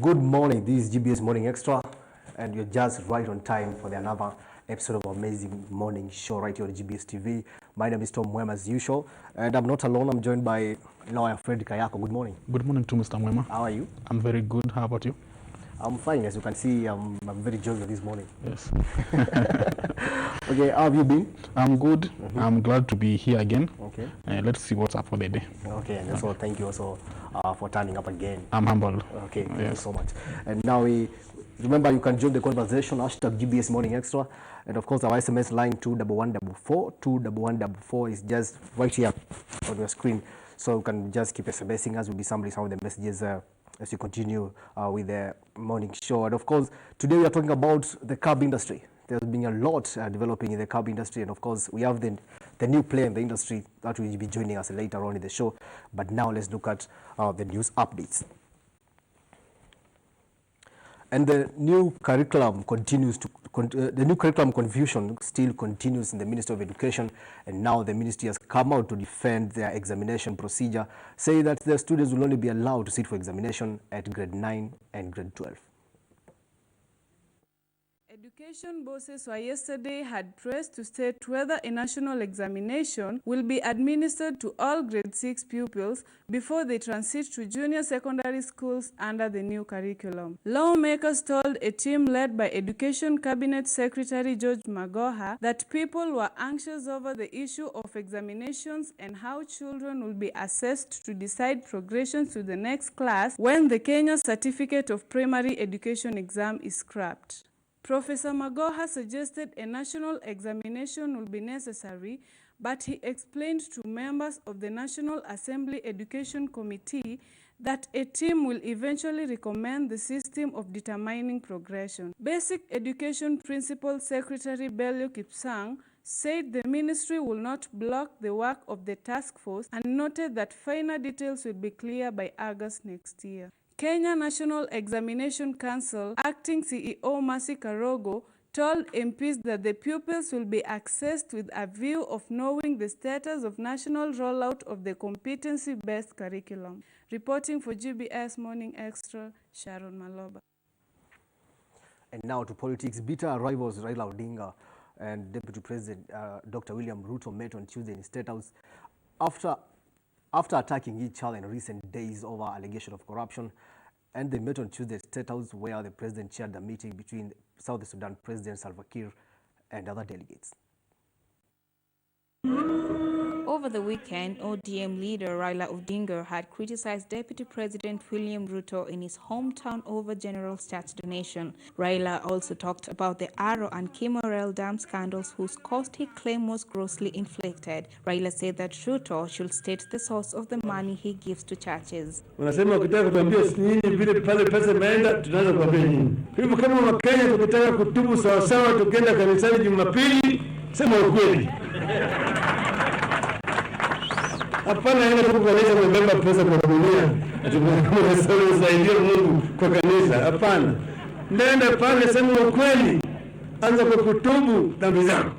Good morning, this is GBS Morning Extra, and you're just right on time for another episode of Amazing Morning Show right here on GBS TV. My name is Tom Mwema as usual, and I'm not alone. I'm joined by lawyer Fred Kayako. Good morning. Good morning to Mr. Mwema. How are you? I'm very good. How about you? I'm fine. As you can see, I'm very joyful this morning. Yes. Okay, how have you been? I'm good. I'm glad to be here again. Okay. Let's see what's up for the day. Okay, and also thank you also for turning up again. I'm humbled. Okay, thank you so much. And now remember you can join the conversation, #GBS Morning Extra. And of course our SMS line 21144. 21144 is just right here on your screen. So you can just keep SMSing us. We'll be sampling some of the messages as you continue with the morning show. And of course, today we are talking about the carb industry. There's been a lot developing in the carb industry, and of course, we have the new player in the industry that will be joining us later on in the show. But now let's look at the news updates. And the new curriculum continues to the new curriculum confusion still continues in the Ministry of Education, and now the ministry has come out to defend their examination procedure, saying that the students will only be allowed to sit for examination at grade 9 and grade 12. Education bosses were yesterday had pressed to state whether a national examination will be administered to all grade 6 pupils before they transit to junior secondary schools under the new curriculum. Lawmakers told a team led by Education Cabinet Secretary George Magoha that people were anxious over the issue of examinations and how children will be assessed to decide progression to the next class when the Kenya Certificate of Primary Education exam is scrapped. Professor Magoha suggested a national examination will be necessary, but he explained to members of the National Assembly Education Committee that a team will eventually recommend the system of determining progression. Basic Education Principal Secretary Bello Kipsang said the ministry will not block the work of the task force and noted that final details will be clear by August next year. Kenya National Examination Council Acting CEO Mercy Karogo told MPs that the pupils will be accessed with a view of knowing the status of national rollout of the competency-based curriculum. Reporting for GBS Morning Extra, Sharon Maloba. And now to politics. Bitter rivals Raila Odinga and Deputy President Dr. William Ruto met on Tuesday in State House after attacking each other in recent days over allegation of corruption. And they met on Tuesday at State House, where the president chaired the meeting between South Sudan President Salva Kiir and other delegates. Over the weekend, ODM leader Raila Odinga had criticized Deputy President William Ruto in his hometown over General Stats donation. Raila also talked about the Aro and Kimorel Dam scandals, whose cost he claimed was grossly inflated. Raila said that Ruto should state the source of the money he gives to churches. Wanasema ukitaka kutuambia nyinyi vile pale pesa imeenda, tunaanza kuambia nyinyi. Hivyo kama Wakenya tukitaka kutubu sawa sawa, tukienda kanisani Jumapili, sema ukweli. Hapana ile kukueleza kubeba pesa kwa dunia, tunasaidia Mungu kwa kanisa. Hapana. Nenda pale sema ukweli. Anza kwa kutubu dhambi zako.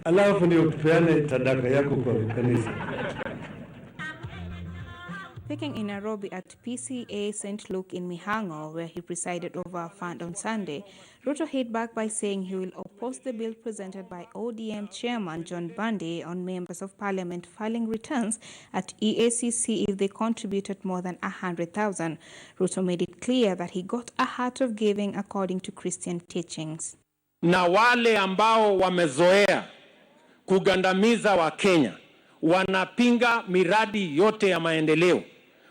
Alafu ndio tupeane sadaka yako kwa kanisa. Speaking in Nairobi at PCA St. Luke in Mihango, where he presided over a fund on Sunday, Ruto hit back by saying he will oppose the bill presented by ODM Chairman John Bandi on members of parliament filing returns at EACC if they contributed more than 100,000. Ruto made it clear that he got a heart of giving according to Christian teachings. Na wale ambao wamezoea kugandamiza wa Kenya, wanapinga miradi yote ya maendeleo,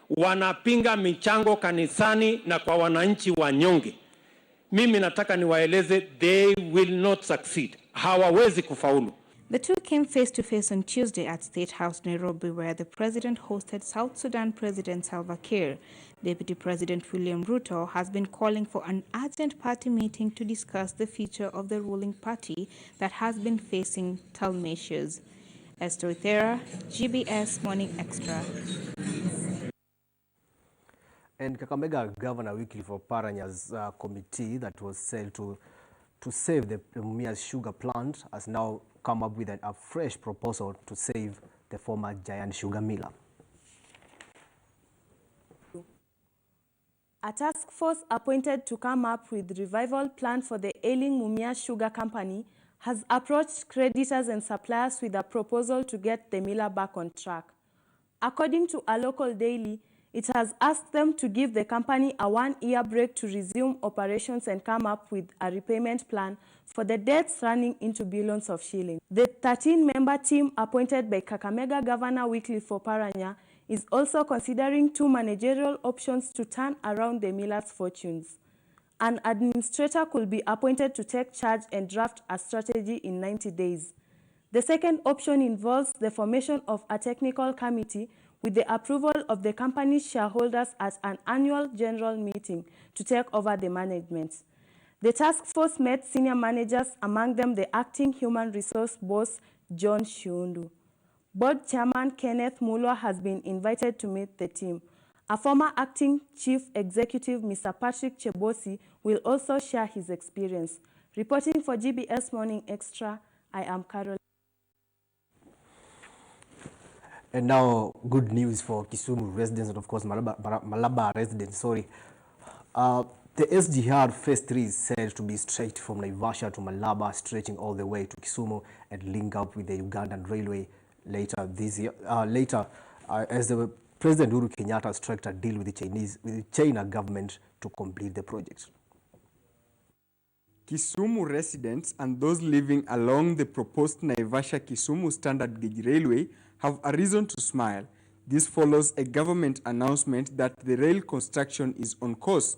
wanapinga michango kanisani na kwa wananchi wanyonge. Mimi nataka niwaeleze, they will not succeed. Hawawezi kufaulu. The two came face to face on Tuesday at State House, Nairobi, where the president hosted South Sudan President Salva Kiir. Deputy President William Ruto has been calling for an urgent party meeting to discuss the future of the ruling party that has been facing tough measures. Esther Thera, GBS Morning Extra. And Kakamega Governor Wycliffe Oparanya's committee that was set to save the Mumias sugar plant has now come up with a fresh proposal to save the former giant sugar miller. A task force appointed to come up with revival plan for the ailing Mumia Sugar Company has approached creditors and suppliers with a proposal to get the miller back on track. According to a local daily, it has asked them to give the company a one-year break to resume operations and come up with a repayment plan for the debts running into billions of shillings. The 13-member team appointed by Kakamega Governor Wycliffe Oparanya is also considering two managerial options to turn around the miller's fortunes. An administrator could be appointed to take charge and draft a strategy in 90 days. The second option involves the formation of a technical committee with the approval of the company's shareholders at an annual general meeting to take over the management. The task force met senior managers, among them the acting human resource boss, John Shundu. Board chairman Kenneth Mulwa has been invited to meet the team. A former acting chief executive, Mr. Patrick Chebosi, will also share his experience. Reporting for GBS Morning Extra, I am Carol. And now, good news for Kisumu residents and of course Malaba residents. The SGR Phase 3 is said to be straight from Naivasha to Malaba, stretching all the way to Kisumu and link up with the Ugandan Railway later this year. As the President Uhuru Kenyatta struck a deal with the China government to complete the project. Kisumu residents and those living along the proposed Naivasha-Kisumu standard gauge railway have a reason to smile. This follows a government announcement that the rail construction is on course.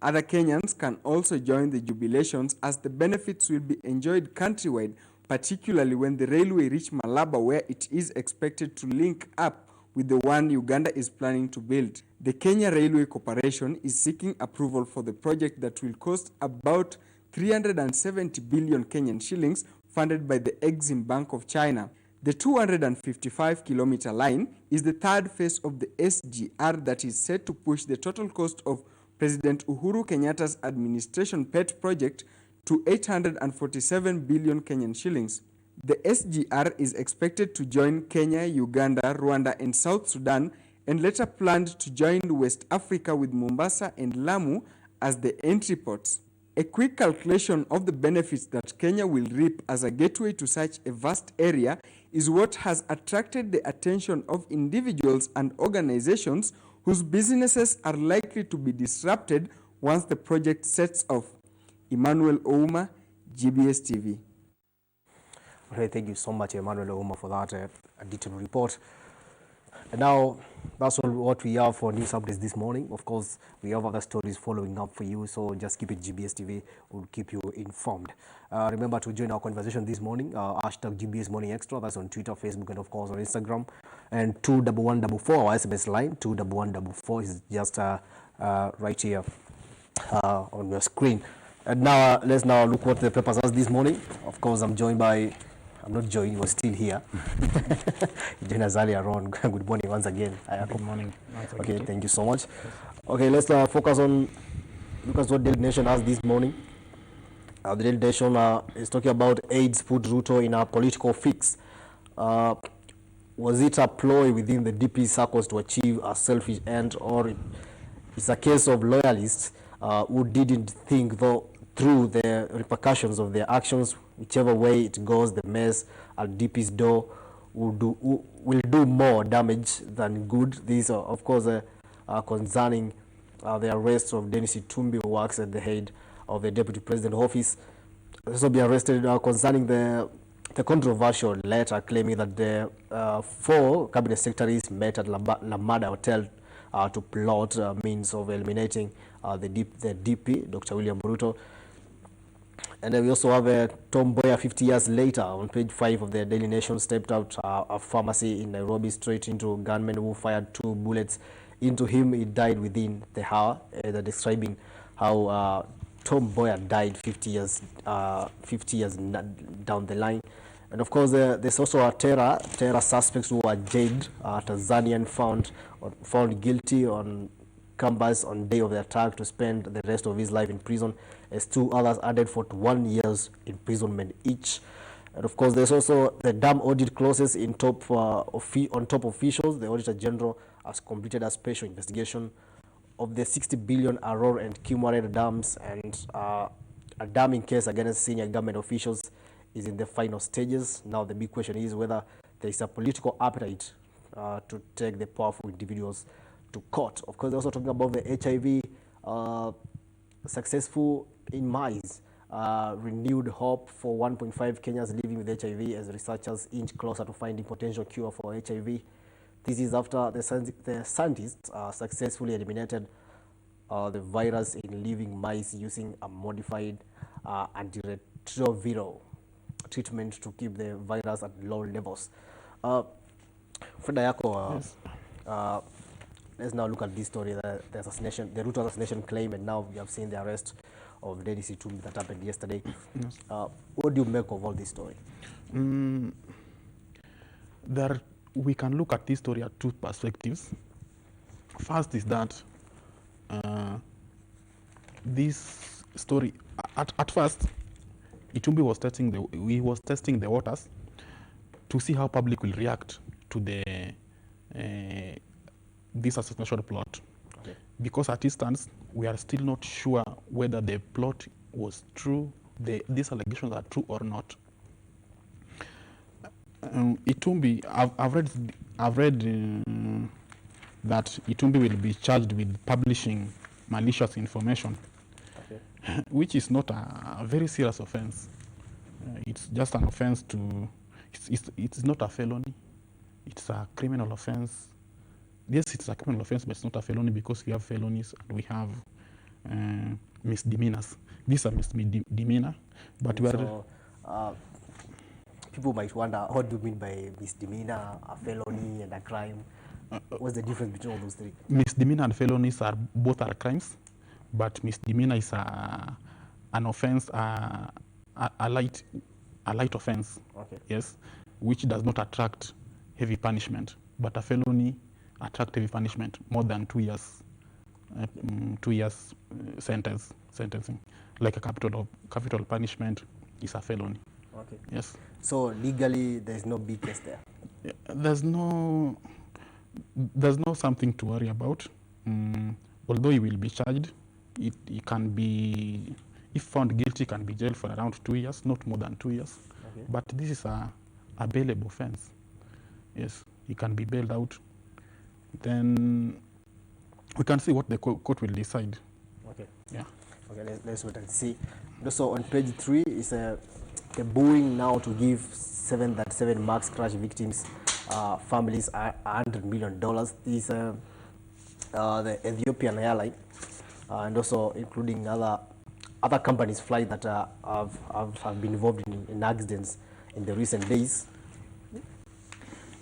Other Kenyans can also join the jubilations as the benefits will be enjoyed countrywide, particularly when the railway reach Malaba, where it is expected to link up with the one Uganda is planning to build. The Kenya Railway Corporation is seeking approval for the project that will cost about 370 billion Kenyan shillings, funded by the Exim Bank of China. The 255-kilometer line is the third phase of the SGR that is set to push the total cost of President Uhuru Kenyatta's administration pet project to 847 billion Kenyan shillings. The SGR is expected to join Kenya, Uganda, Rwanda, and South Sudan, and later planned to join West Africa with Mombasa and Lamu as the entry ports. A quick calculation of the benefits that Kenya will reap as a gateway to such a vast area is what has attracted the attention of individuals and organizations whose businesses are likely to be disrupted once the project sets off. Emmanuel Ouma, GBS TV. Okay, thank you so much, Emmanuel Ouma, for that detailed report. And now, that's all what we have for news updates this morning. Of course, we have other stories following up for you, so just keep it GBS TV. We'll keep you informed. Remember to join our conversation this morning, hashtag GBS Morning Extra. That's on Twitter, Facebook, and of course on Instagram. And 21144, our SMS line, 21144 is just right here on your screen. And now, let's now look what the papers has this morning. Of course, I'm not joined, he was still here. He joined us earlier on. Good morning once again. Good morning. Okay, thank you so much. Okay, let's focus on what Daily Nation has this morning. The Daily Nation is talking about AIDS put Ruto in a political fix. Was it a ploy within the DP circles to achieve a selfish end, or it's a case of loyalists who didn't think through the repercussions of their actions? Whichever way it goes, the mess at DP's door will do more damage than good. These are, of course, concerning the arrest of Dennis Itumbi, who works at the head of the Deputy President office. Also be arrested concerning the controversial letter claiming that the 4 cabinet secretaries met at Lamada Hotel to plot means of eliminating the DP, Dr. William Ruto. And then we also have Tom Mboya, 50 years later, on page 5 of the Daily Nation, stepped out a pharmacy in Nairobi straight into gunmen who fired 2 bullets into him. He died within the hour. They're describing how Tom Mboya died 50 years down the line. And of course, there's also a terror suspects who are jailed. Tanzanian found guilty on campus on day of the attack to spend the rest of his life in prison, as 2 others added 41 years imprisonment each. And of course, there's also the dam audit clauses on top officials. The Auditor General has completed a special investigation of the 60 billion Aror and Kimwarer dams, and a damming case against senior government officials is in the final stages. Now the big question is whether there is a political appetite to take the powerful individuals to court. Of course, they're also talking about the HIV successful in mice. Renewed hope for 1.5 Kenyans living with HIV as researchers inch closer to finding potential cure for HIV. This is after the scientists successfully eliminated the virus in living mice using a modified antiretroviral treatment to keep the virus at low levels. Freda Yako, Yes. let's now look at this story, the assassination, the Ruto assassination claim, and now we have seen the arrest of Dennis Itumbi that happened yesterday. Yes. What do you make of all this story? We can look at this story at two perspectives. First is that this story, at first, Itumbi was testing the waters to see how public will react to this assassination plot. Okay. Because at this stance, we are still not sure whether the plot was true, these allegations are true or not. Itumbi, I've read that Itumbi will be charged with publishing malicious information, Okay. which is not a very serious offense. It's just an offense to, it's not a felony. It's a criminal offense. Yes, it's a criminal offense, but it's not a felony because we have felonies and we have misdemeanors. These are misdemeanor, but we are. So, people might wonder, what do you mean by misdemeanor, a felony, and a crime? What's the difference between all those three? Misdemeanor and felonies are both are crimes, but misdemeanor is an offense, a light offense. Okay. Yes, which does not attract heavy punishment, but a felony attract heavy punishment, more than 2 years, 2 years sentencing. Like a capital punishment is a felony. Okay. Yes. So legally, there's no big case there. There's no something to worry about. Although he will be charged, he can be, if found guilty, can be jailed for around 2 years, not more than 2 years. Okay. But this is a bailable offense. Yes, he can be bailed out. Then we can see what the court will decide. Okay. Yeah. Okay, let's wait and see. Also on page 3 is the booing now to give 737 MAX crash victims families $100 million. This the Ethiopian airline, and also including other companies flight that have been involved in accidents in the recent days.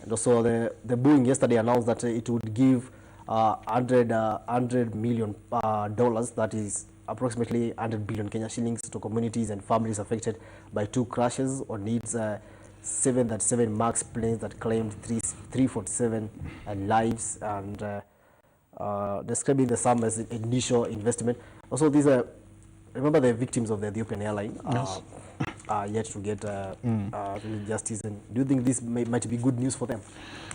And also the Boeing yesterday announced that it would give $100 million, that is approximately 100 billion Kenya shillings, to communities and families affected by 2 crashes on its 737 MAX planes that claimed 347 lives, and describing the sum as initial investment. Also, these are, remember, the victims of the Ethiopian airline are yet to get justice. And do you think this might be good news for them?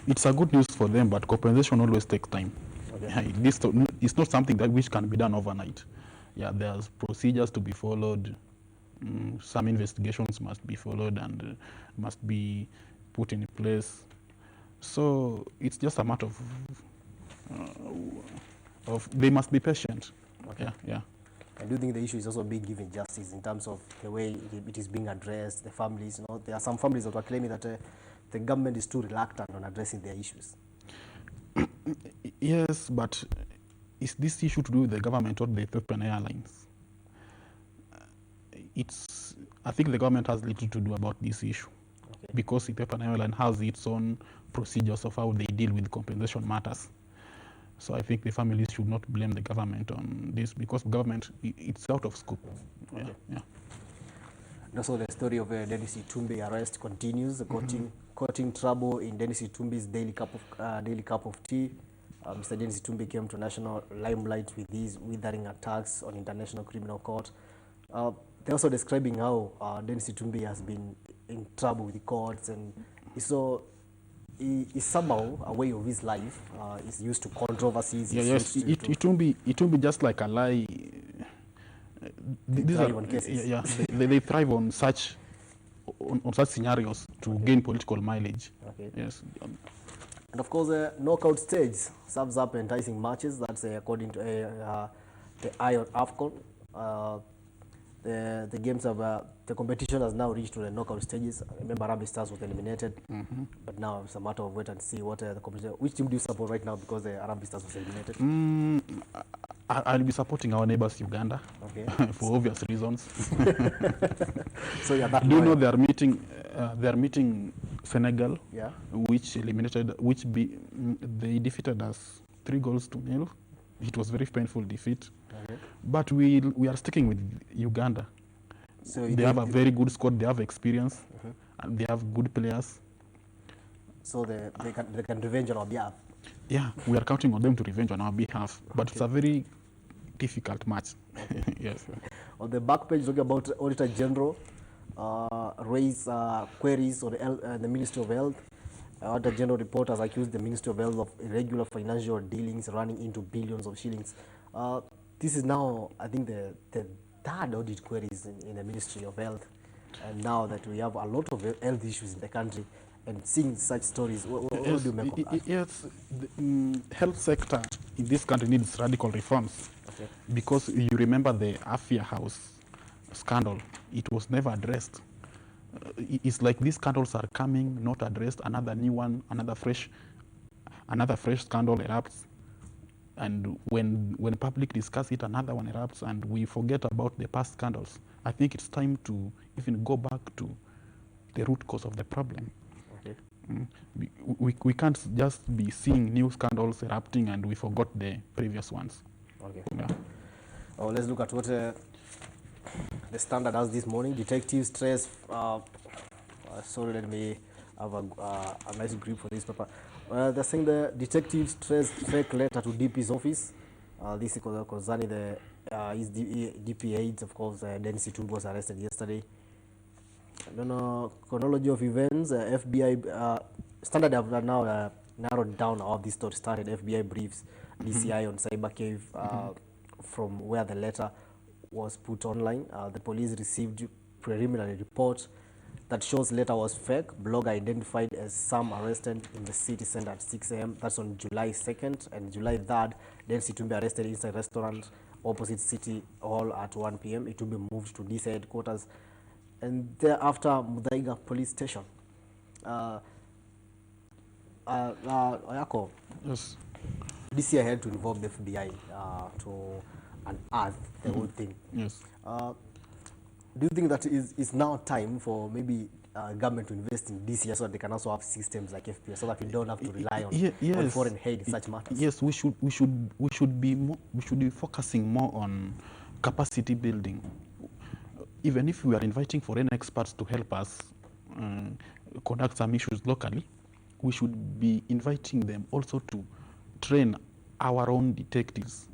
It's a good news for them, but compensation always takes time. Okay. It's not something that which can be done overnight. Yeah, there's procedures to be followed. Some investigations must be followed and must be put in place. So it's just a matter of they must be patient. Okay. Yeah, yeah. I do think the issue is also being given justice in terms of the way it is being addressed, the families. You know, there are some families that are claiming that the government is too reluctant on addressing their issues. Yes, but is this issue to do with the government or the Ethiopian Airlines? I think the government has little to do about this issue. Okay. Because Ethiopian Airlines has its own procedures of how they deal with compensation matters. So I think the families should not blame the government on this, because government, it's out of scope. Okay. Yeah, yeah. And also the story of Dennis Itumbi arrest continues, courting trouble in Dennis Itumbi's daily cup of tea. Mr. Dennis Itumbi came to national limelight with these withering attacks on International Criminal Court. They're also describing how Dennis Itumbi has been in trouble with the courts, and so is somehow a way of his life. Is used to controversies. Yeah, is yes, used to it won't be just like a lie. These thrive are on cases. yeah, they thrive on such scenarios to gain political mileage. Okay. Yes. And of course, the knockout stage serves up enticing matches. That's according to the eye on AFCON. The games have the competition has now reached to the knockout stages. Remember, Arabic Stars was eliminated, but now it's a matter of wait and see what the competition. Which team do you support right now because the Arabic Stars was eliminated? I'll be supporting our neighbors Uganda, Okay. for obvious reasons. So yeah, that Do you know loyal. they are meeting Senegal, Yeah. they defeated us 3-0. It was very painful defeat. Okay. But we are sticking with Uganda. So They have a very good squad. They have experience, and they have good players. so they can revenge on our behalf. Yeah, we are counting on them to revenge on our behalf. But it's a very difficult match. Yes. On the back page, talking about Auditor General raise queries on the Ministry of Health. Auditor General report has accused the Ministry of Health of irregular financial dealings running into billions of shillings. This is now, I think, the third audit queries in the Ministry of Health. And now that we have a lot of health issues in the country, and seeing such stories, what do you make of that? Yes, the health sector in this country needs radical reforms. Okay. Because you remember the Afia House scandal, it was never addressed. It's like these scandals are coming, not addressed. Another new one, another fresh scandal erupts, and when public discuss it, another one erupts, and we forget about the past scandals. I think it's time to even go back to the root cause of the problem. Okay. We can't just be seeing new scandals erupting and we forgot the previous ones. Okay. Yeah. Oh, let's look at what the Standard has this morning. Detectives trace. Sorry, let me have a nice grip for this paper. They're saying the detectives trace fake letter to DP's office. This is concerning the his DP aides. Of course, Dennis Itumbi was arrested yesterday. I don't know chronology of events. FBI Standard have now narrowed down how this story started. FBI briefs DCI on cyber cave from where the letter was put online. The police received preliminary report that shows letter was fake. Blogger identified as Sam arrested in the city center at 6 a.m. That's on July 2nd, and July 3rd, Dennis Itumbi arrested inside a restaurant opposite City Hall at 1 p.m. Itumbi moved to DC headquarters, and thereafter Muthaiga police station. Oyako, Yes. DCI had to involve the FBI to unearth the whole thing. Yes. Do you think that is now time for maybe government to invest in DCI so that they can also have systems like FPS so that we don't have to rely on foreign aid in such matters? Yes, we should be focusing more on capacity building. Even if we are inviting foreign experts to help us conduct some issues locally, we should be inviting them also to train our own detectives,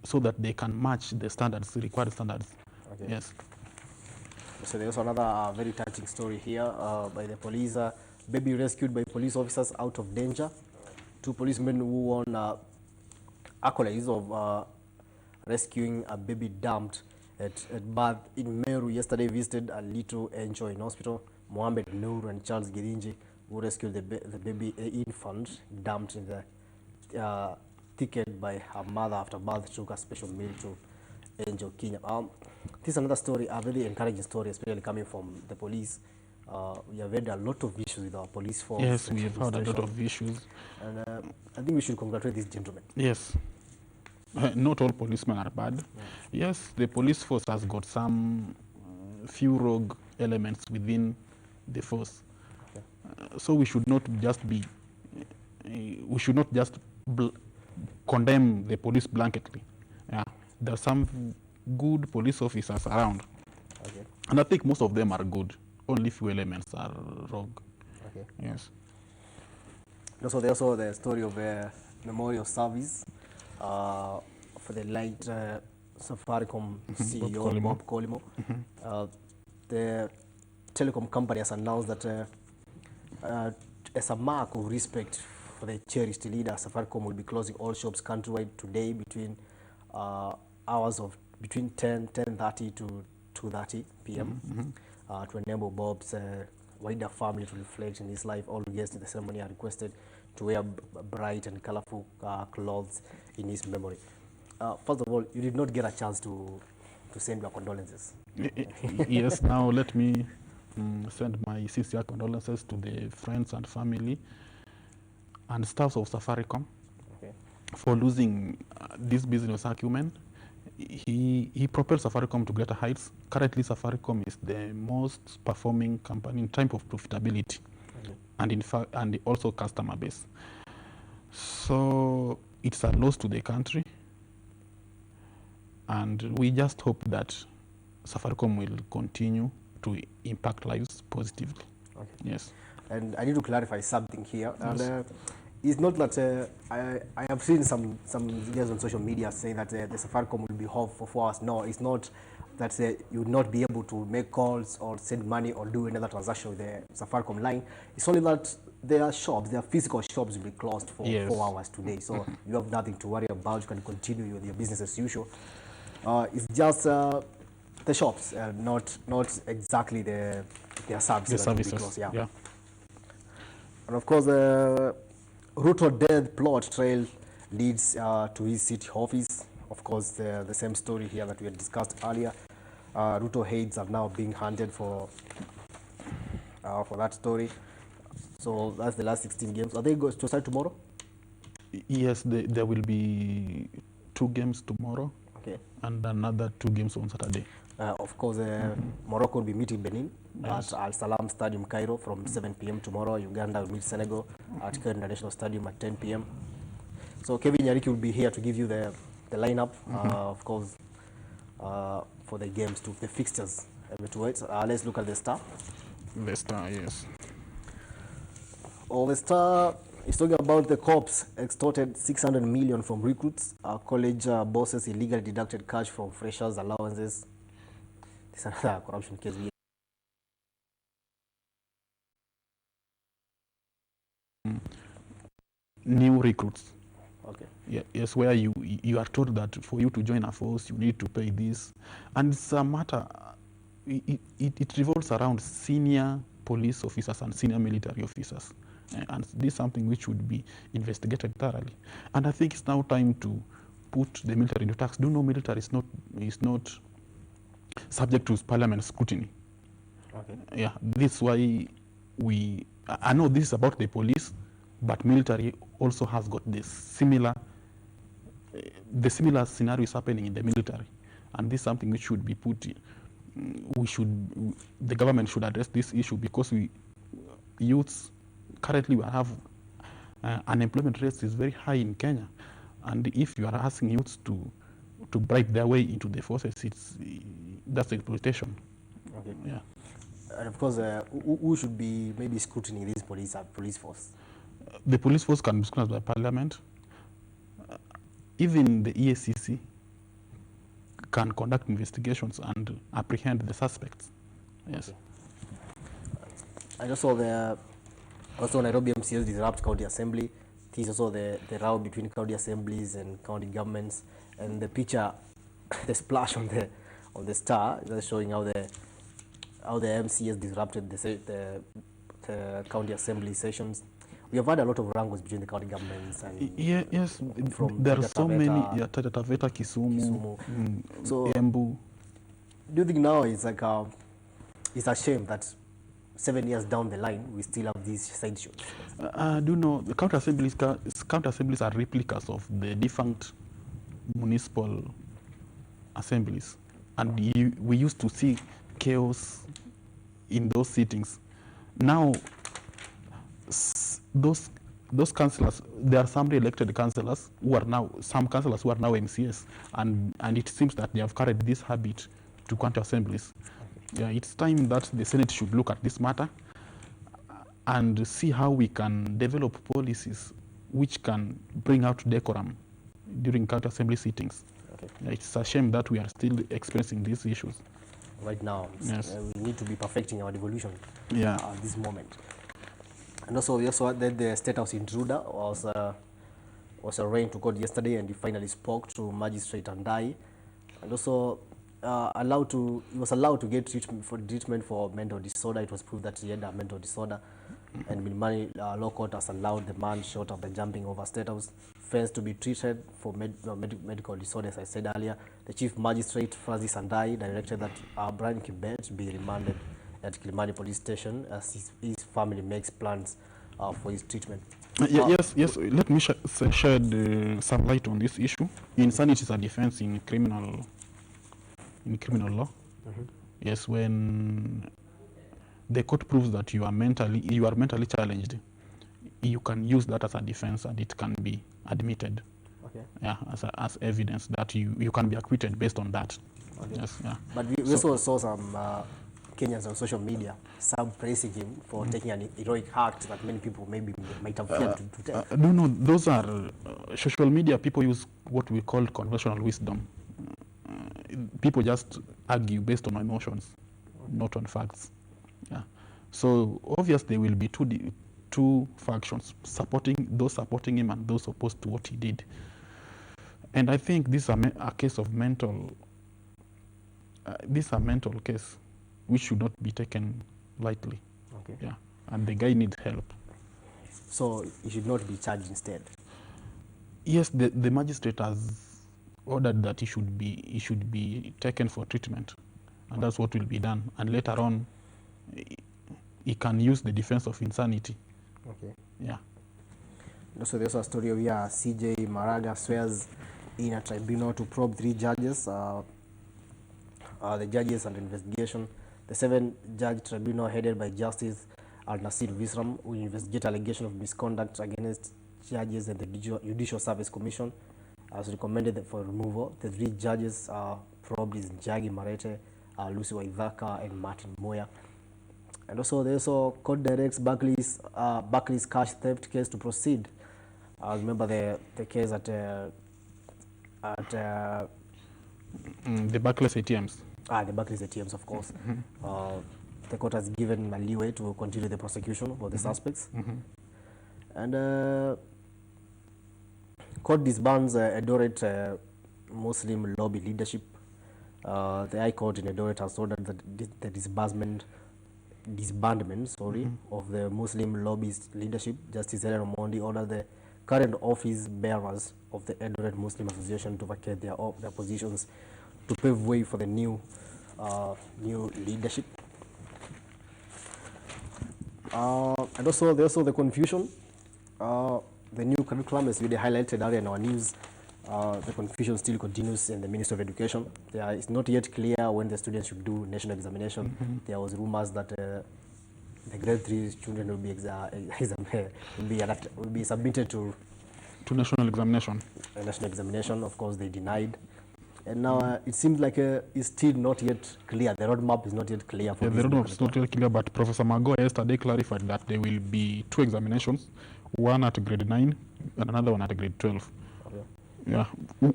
so that they can match the standards, the required standards. Okay. Yes. So there's another very touching story here by the police. Baby rescued by police officers out of danger. 2 policemen who won accolades of rescuing a baby dumped at birth in Meru yesterday visited a little angel in hospital. Mohammed Noor and Charles Girinji, who rescued the baby infant dumped in the thicket by her mother after birth, took a special meal to Angel Kenya. This is another story, a very encouraging story, especially coming from the police. We have had a lot of issues with our police force. Yes, we have had a lot of issues. And I think we should congratulate this gentleman. Yes. Not all policemen are bad. Yes, the police force has got some few rogue elements within the force. So we should not just be, condemn the police blanketly. Yeah, there are some good police officers around, and I think most of them are good. Only few elements are rogue. Okay. Yes. Also, there's also the story of a memorial service for the late Safaricom CEO Bob Collymore. The telecom company has announced that as a mark of respect for the cherished leader, Safaricom will be closing all shops countrywide today between hours of between 10:30 to 2:30 p.m. To enable Bob's wider family to reflect in his life. All guests in the ceremony are requested to wear bright and colorful clothes in his memory. First of all, you did not get a chance to send your condolences. Yes, now let me send my sincere condolences to the friends and family and staffs of Safaricom for losing this business acumen. He propelled Safaricom to greater heights. Currently, Safaricom is the most performing company in terms of profitability and in fact, and also customer base. So it's a loss to the country, and we just hope that Safaricom will continue to impact lives positively. Yes. And I need to clarify something here. And it's not that I have seen some videos on social media saying that the Safaricom will be off for 4 hours. No, it's not that you would not be able to make calls or send money or do another transaction with the Safaricom line. It's only that their physical shops will be closed for 4 hours today. So you have nothing to worry about. You can continue with your business as usual. It's just the shops, not exactly their services. That will be closed, yeah. And of course, Ruto death plot trail leads to his city office. Of course, the same story here that we had discussed earlier. Ruto aides are now being hunted for that story. So that's the last 16 games. Are they going to start tomorrow? Yes, there will be 2 games tomorrow. Okay. And another 2 games on Saturday. Of course, Morocco will be meeting Benin at Al Salam Stadium, Cairo, from 7 p.m. tomorrow. Uganda will meet Senegal at Cairo International Stadium at 10 p.m. So Kevin Nyariki will be here to give you the lineup, of course, for the games, the fixtures. Let's look at the Star. The Star, yes. The Star is talking about the cops extorted 600 million from recruits. College bosses illegally deducted cash from freshers' allowances. This is another corruption case. New recruits. Okay. Yeah, yes, where you are told that for you to join a force, you need to pay this. And it's a matter, it revolves around senior police officers and senior military officers. And this is something which would be investigated thoroughly. And I think it's now time to put the military into tax. Do you know military is not subject to parliament scrutiny? Okay. Yeah, this is why I know this is about the police, but military also has got the similar scenarios happening in the military. And this is something which should be put in. The government should address this issue, because youths, currently we have unemployment rates is very high in Kenya. And if you are asking youths to bribe their way into the forces, that's exploitation. Okay. Yeah. And of course, who should be maybe scrutinizing this police force? The police force can be scrutinized by parliament. Even the EACC can conduct investigations and apprehend the suspects. Yes. Okay. I just saw also Nairobi MCS disrupt county assembly. This is also the row between county assemblies and county governments, and the picture, the splash on the Star, that's showing how the MCS disrupted the county assembly sessions. We have had a lot of wrangles between the county governments and yes, there are so many. Yeah, Taita Taveta, Kisumu. So Embu. Do you think now it's like it's a shame that 7 years down the line we still have these side shows? Do you know the county assemblies are replicas of the defunct municipal assemblies, and we used to see chaos in those sittings. Now those councillors, there are some elected councillors who are now MCS, and it seems that they have carried this habit to county assemblies. Yeah, it's time that the Senate should look at this matter and see how we can develop policies which can bring out decorum during county assembly sittings. Okay. It's a shame that we are still experiencing these issues. Right now, yes. We need to be perfecting our devolution at this moment. And also, we also had the State House intruder was arraigned to court yesterday, and he finally spoke to Magistrate Andai, and also he was allowed to get treatment for mental disorder. It was proved that he had a mental disorder, and Milimani Law Court has allowed the man short of the jumping over State House fence to be treated for medical disorder. As I said earlier, the Chief Magistrate Francis Andai directed that Brian Kibet be remanded at Kilimani Police Station as his family makes plans for his treatment. Yes. Let me shed some light on this issue. Insanity is a defense in criminal law. Yes, when the court proves that you are mentally challenged, you can use that as a defense, and it can be admitted. Okay. Yeah, as evidence that you can be acquitted based on that. Okay. Yes. Yeah. But we also saw some Kenyans on social media, some praising him for taking an heroic act that many people maybe might have feared to take. No, those are social media. People use what we call conventional wisdom. People just argue based on emotions, not on facts. Yeah. So obviously there will be two factions, those supporting him and those opposed to what he did. And I think this is a case of mental. This is a mental case which should not be taken lightly. Okay. Yeah. And the guy needs help. So he should not be charged instead. Yes, the magistrate has ordered that he should be taken for treatment, and that's what will be done. And later on, he can use the defense of insanity. Okay. Yeah. Also, there's a story where CJ Maraga swears in a tribunal to probe 3 judges. The judges under investigation. The 7-judge tribunal headed by Justice Al-Nasir Visram will investigate allegations of misconduct against judges and the Judicial Service Commission as recommended for removal. The 3 judges probed is Njagi Marete, Lucy Waithaka, and Martin Moya. And also, they also court directs Barclays cash theft case to proceed. Remember the case at The Barclays ATMs. The Barclays ATMs, of course. The court has given a leeway to continue the prosecution for the suspects. And court disbands Eldoret Muslim lobby leadership. The High Court in Eldoret has ordered the disbandment of the Muslim lobby's leadership. Justice Helen Omondi ordered the current office bearers of the Eldoret Muslim Association to vacate their positions to pave way for the new leadership. And also, there's also the confusion. The new curriculum, as we highlighted earlier in our news, the confusion still continues in the Ministry of Education. It's not yet clear when the students should do national examination. There was rumors that the grade 3 children will be submitted to national examination. A national examination. Of course, they denied. And now it seems like it's still not yet clear. The roadmap is not yet clear. For the roadmap is not yet clear, but Professor Magoa yesterday clarified that there will be 2 examinations, one at grade 9 and another one at grade 12. Okay. Yeah.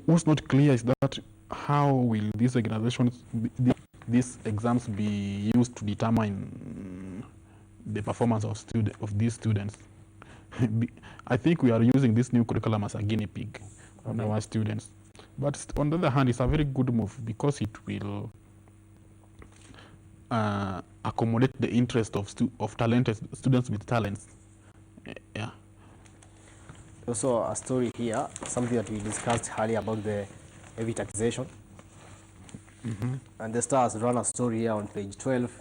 What's not clear is that how will these these exams be used to determine the performance of these students. I think we are using this new curriculum as a guinea pig on our students. But on the other hand, it's a very good move because it will accommodate the interest of talented students with talents. Yeah. Also, a story here, something that we discussed earlier about the heavy taxation. And the Star has run a story here on page 12.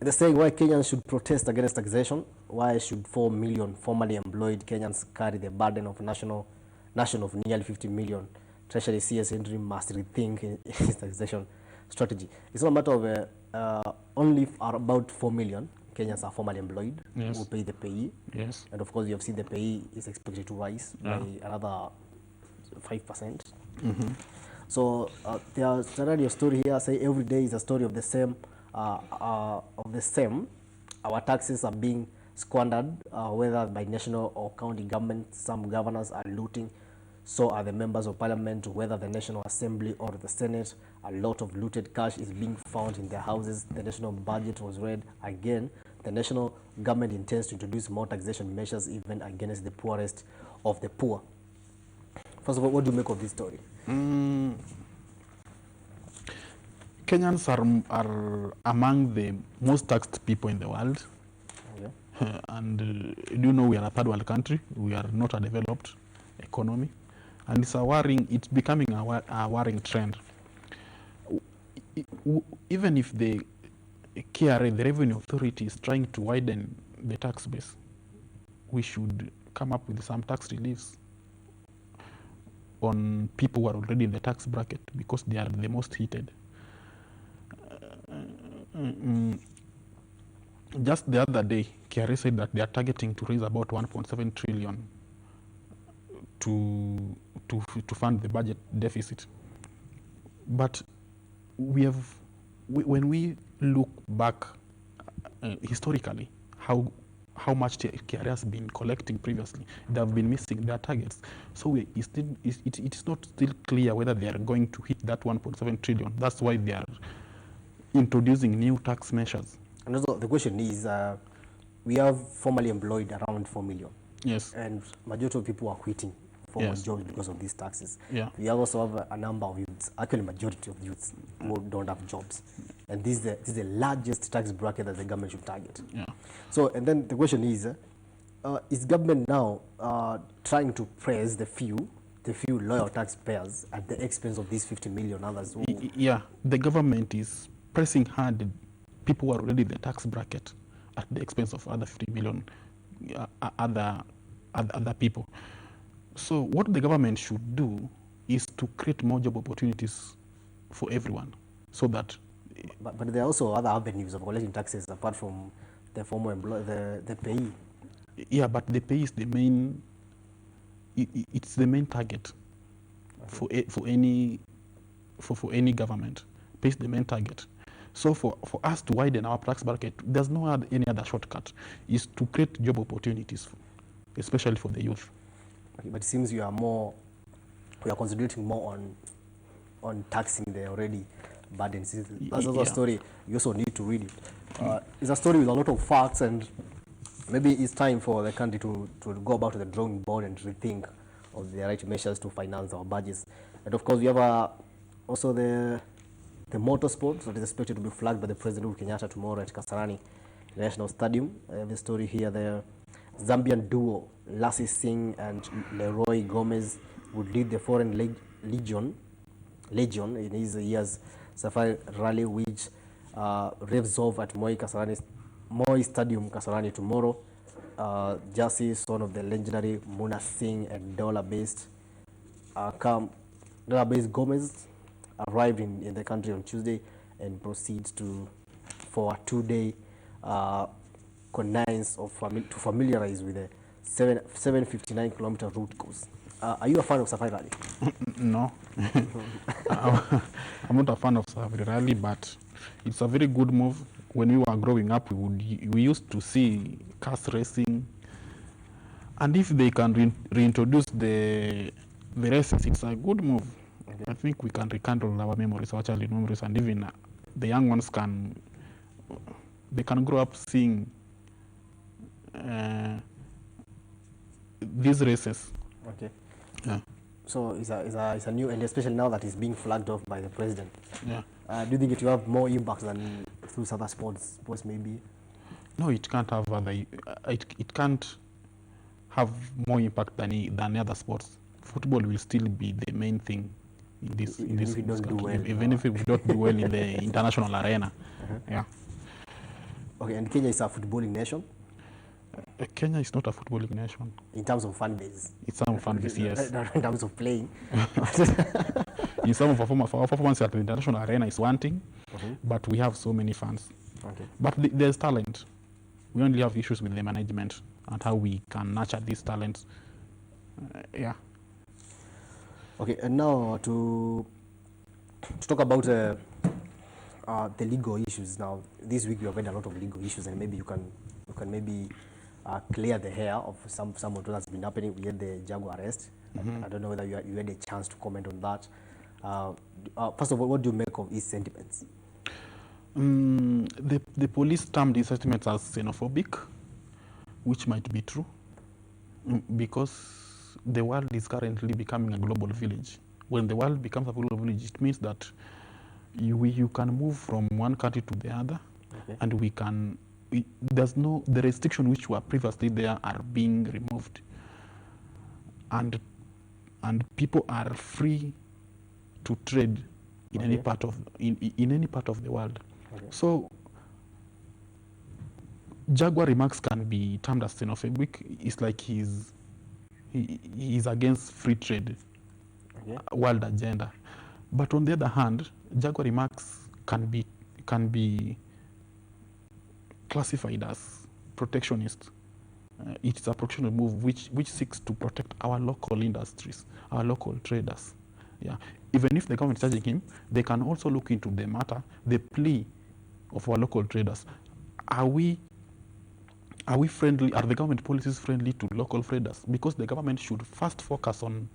They're saying why Kenyans should protest against taxation. Why should 4 million formerly employed Kenyans carry the burden of nation of nearly 50 million? Treasury CS Henry must rethink his taxation strategy. It's not a matter of only about 4 million Kenyans are formally employed, yes, who pay the payee. Yes. And of course, you have seen the payee is expected to rise by another 5%. So their scenario story here say every day is a story of the same. Our taxes are being squandered, whether by national or county government. Some governors are looting. So are the members of parliament, whether the National Assembly or the Senate. A lot of looted cash is being found in their houses. The national budget was read again the national government intends to introduce more taxation measures even against the poorest of the poor. First of all, what do you make of this story? Kenyans are among the most taxed people in the world. Okay. And do you know we are a third world country? We are not a developed economy. And it's becoming a worrying trend. Even if the KRA, the Revenue Authority, is trying to widen the tax base, we should come up with some tax reliefs on people who are already in the tax bracket because they are the most heated. Just the other day, KRA said that they are targeting to raise about 1.7 trillion to fund the budget deficit. But when we look back historically, how much KRA has been collecting previously, they have been missing their targets. So it is not still clear whether they are going to hit that 1.7 trillion. That's why they are introducing new tax measures. And also the question is, we have formally employed around 4 million. Yes. And majority of people are quitting formal Yes. jobs because of these taxes. Yeah. We also have a number of youths, actually majority of youths, who don't have jobs. And this is the largest tax bracket that the government should target. Yeah. So, and then the question is government now trying to praise the few loyal taxpayers at the expense of these 50 million others? Yeah, the government is pressing hard people who are already in the tax bracket at the expense of other 50 million other people. So what the government should do is to create more job opportunities for everyone, so that. But there are also other avenues of collecting taxes apart from the former the payee. Yeah, but the pay is the main. It's the main target for any government. Pay is the main target. So for us to widen our tax bracket, there's no any other shortcut. Is to create job opportunities, especially for the youth. Okay, but it seems we are concentrating more on taxing the already burdened citizens. That's also a story. You also need to read it. It's a story with a lot of facts, and maybe it's time for the country to go back to the drawing board and rethink of the right measures to finance our budgets. And of course, we have also the motorsport that is expected to be flagged by the President of Kenyatta tomorrow at Kasarani National Stadium. I have a story here. The Zambian duo Lassie Singh and Leroy Gomez would lead the foreign legion in his year's Safari Rally, which revs off at Moi Stadium, Kasarani tomorrow. Jassy, son of the legendary Muna Singh and dollar-based Gomez, arrived in the country on Tuesday and proceeds for a 2-day conveyance to familiarize with the 759-kilometer route course. Are you a fan of Safari Rally? No. I'm not a fan of Safari Rally, but it's a very good move. When we were growing up, we used to see cars racing, and if they can reintroduce the races, it's a good move. Okay. I think we can rekindle our memories, our childhood memories, and even the young ones can grow up seeing these races. Okay. Yeah. So it's a new, and especially now that it's being flagged off by the president. Yeah. Do you think it will have more impact than through other sports maybe? No, it can't have other. It can't have more impact than other sports. Football will still be the main thing in this Even if we don't do well. Even if we don't do well in the international arena. Yeah. Okay, and Kenya is a footballing nation. Kenya is not a footballing nation. In terms of fan base. It's some fan base, yes. In terms of playing. In some of our performance at the international arena is wanting, but we have so many fans. Okay. But there's talent. We only have issues with the management and how we can nurture these talents. Yeah. Okay, and now to talk about the legal issues. Now, this week we have had a lot of legal issues, and maybe you can maybe clear the hair of some of what has been happening. We had the Jaguar arrest. I don't know whether you had a chance to comment on that. First of all, what do you make of his sentiments? The police termed these sentiments as xenophobic, which might be true, because the world is currently becoming a global village. When the world becomes a global village, it means that you can move from one country to the other, and the restriction which were previously there are being removed, and people are free to trade in any part of any part of the world. So Jaguar remarks can be termed as xenophobic. It's like he's against free trade world agenda. But on the other hand, Jaguar remarks can be classified as protectionist. It is a protectionist move which seeks to protect our local industries, our local traders. Yeah. Even if the government is charging him, they can also look into the matter, the plea of our local traders. Are we friendly? Are the government policies friendly to local traders? Because the government should first focus on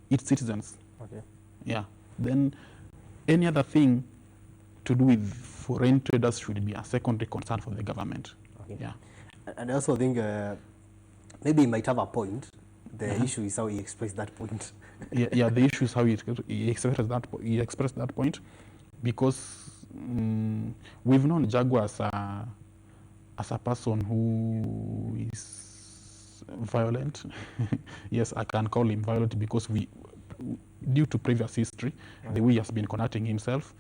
its citizens. Okay. Yeah. Then any other thing to do with foreign traders should be a secondary concern for the government. Okay. Yeah. And I also think maybe he might have a point. The issue is how he expressed that point. Yeah, the issue is how he expressed that point, because we've known Jaguar as a person who is violent. Yes, I can call him violent because due to previous history, the way he has been conducting himself,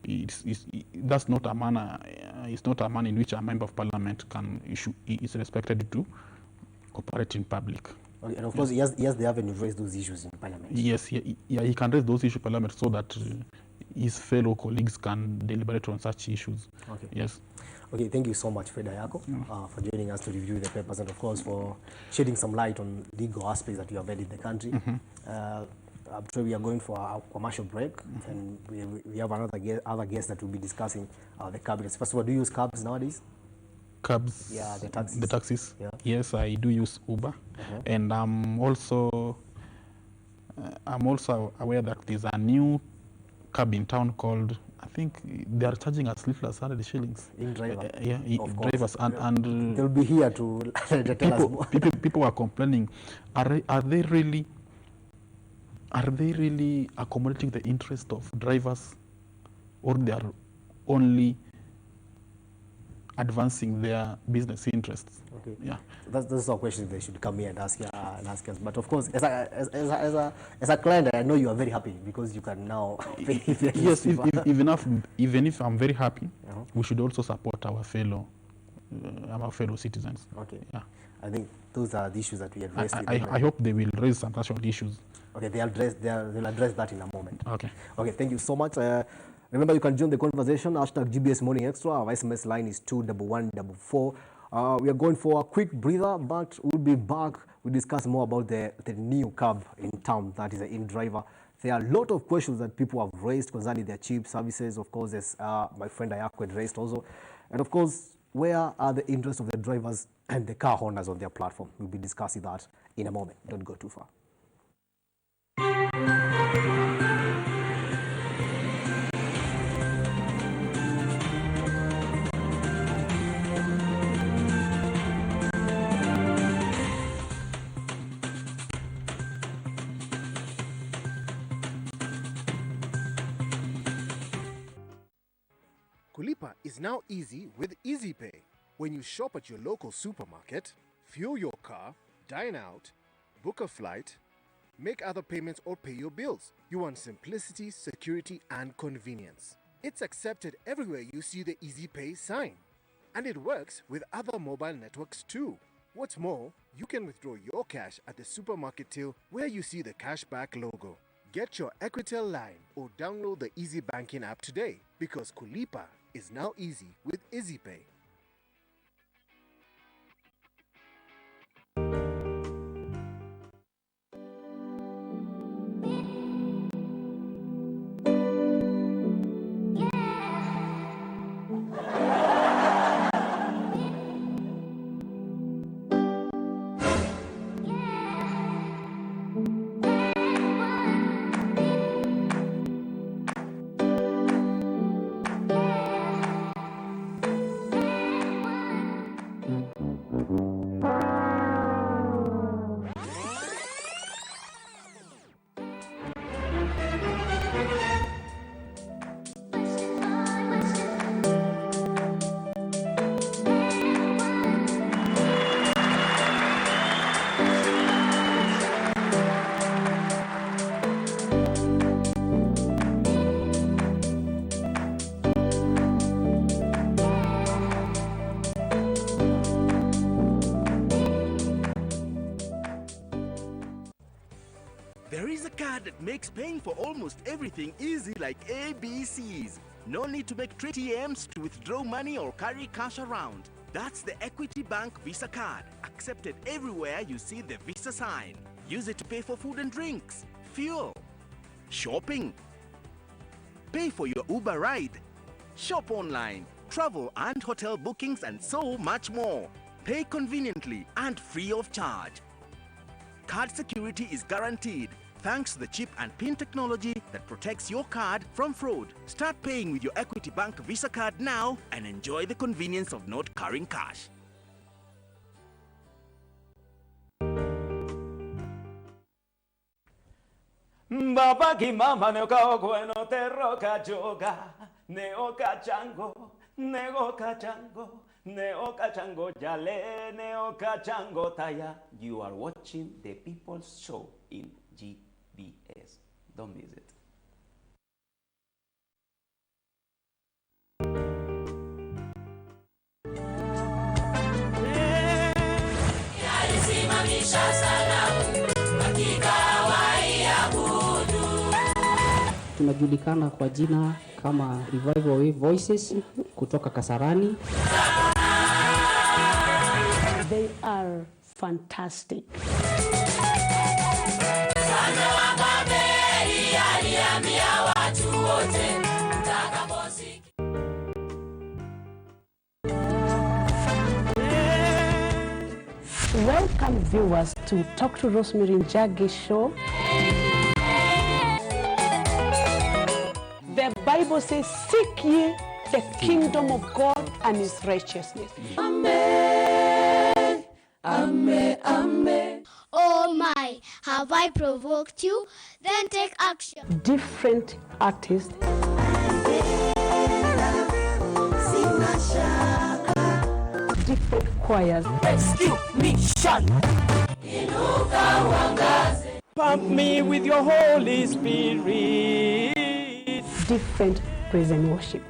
that's not a manner. It's not a manner in which a member of parliament is expected to operate in public. Okay, and of course, he has the avenue to raise those issues in parliament. Yes, he can raise those issues in parliament so that his fellow colleagues can deliberate on such issues. Okay. Yes. Okay, thank you so much, Fred Ayako, for joining us to review the papers, and of course for shedding some light on legal aspects that you have had in the country. I'm sure we are going for a commercial break, and we have other guests that will be discussing the cabinets. First of all, do you use cabs nowadays? Cabs? Yeah, the taxis. The taxis? Yeah. Yes, I do use Uber, and I'm also aware that there's a new cab in town called, I think they are charging as little as 100 shillings. In driver. Of drivers course. and they'll be here to tell us more. people are complaining. Are they really accommodating the interest of drivers, or they are only advancing their business interests? Okay. Yeah. That's a question they should come here and ask us. But of course, as a client, I know you are very happy because you can now pay. Yes, even if I'm very happy, we should also support our fellow citizens. Okay. Yeah. I think those are the issues that we addressed. I hope they will raise some social issues. Okay, they'll address that in a moment. Okay. Okay, thank you so much. Remember, you can join the conversation, #GBS Morning Extra. Our SMS line is 21144. We are going for a quick breather, but we'll be back. We'll discuss more about the new cab in town, that is the in-driver. There are a lot of questions that people have raised concerning their cheap services. Of course, as my friend Ayako had raised also. And of course, where are the interests of the drivers and the car owners on their platform? We'll be discussing that in a moment. Don't go too far. Kulipa is now easy with EasyPay. When you shop at your local supermarket, fuel your car, dine out, book a flight, make other payments or pay your bills, you want simplicity, security and convenience. It's accepted everywhere you see the EasyPay sign. And it works with other mobile networks too. What's more, you can withdraw your cash at the supermarket till where you see the cashback logo. Get your Equitel line or download the Easy Banking app today, because Kulipa is now easy with EasyPay. makes paying for almost everything easy like ABCs. No need to make trip ATMs to withdraw money or carry cash around. That's the Equity Bank Visa card, accepted everywhere you see the Visa sign. Use it to pay for food and drinks, fuel, shopping, pay for your Uber ride, shop online, travel and hotel bookings, and so much more. Pay conveniently and free of charge. Card security is guaranteed thanks to the chip and PIN technology that protects your card from fraud. Start paying with your Equity Bank Visa card now and enjoy the convenience of not carrying cash. Baba ki mama ne ka bueno terro ka joga ne o ka chango jale ne o ka chango taya. You are watching the People's Show in GBS. Don't miss it. Tunajulikana kwa jina kama Revival Voices kutoka Kasarani. They are fantastic. Welcome viewers to Talk to Rosemary Njagi's show. The Bible says, seek ye the kingdom of God and his righteousness. Amen, amen, amen. Oh my, have I provoked you? Then take action. Different artists. Different choirs. Rescue mission. Pump me with your Holy Spirit. Different praise and worship.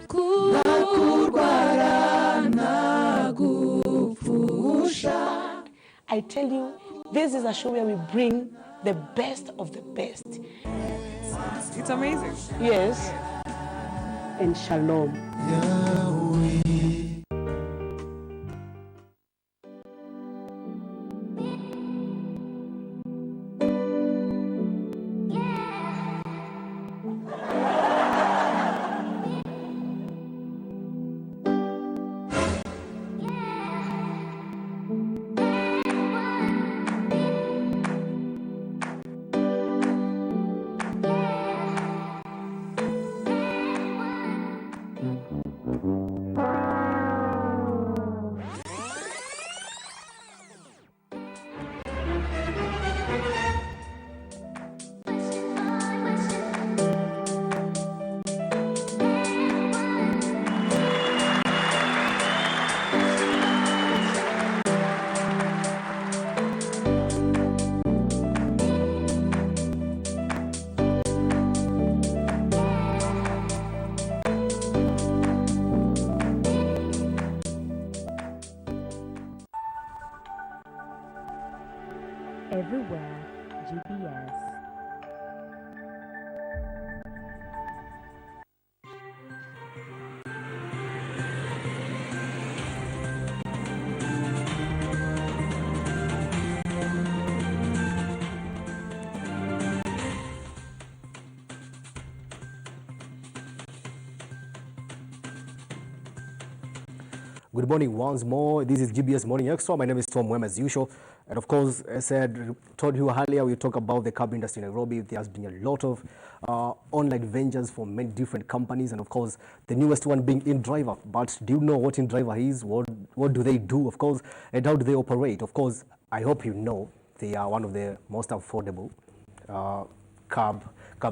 I tell you, this is a show where we bring the best of the best. It's amazing. Yes. And shalom. Everywhere, GBS. Good morning once more. This is GBS Morning Extra. My name is Tom Wem as usual. And of course, as I told you earlier, we talk about the cab industry in Nairobi. There has been a lot of online ventures for many different companies. And of course, the newest one being InDriver. But do you know what InDriver is? What do they do, of course, and how do they operate? Of course, I hope you know they are one of the most affordable cab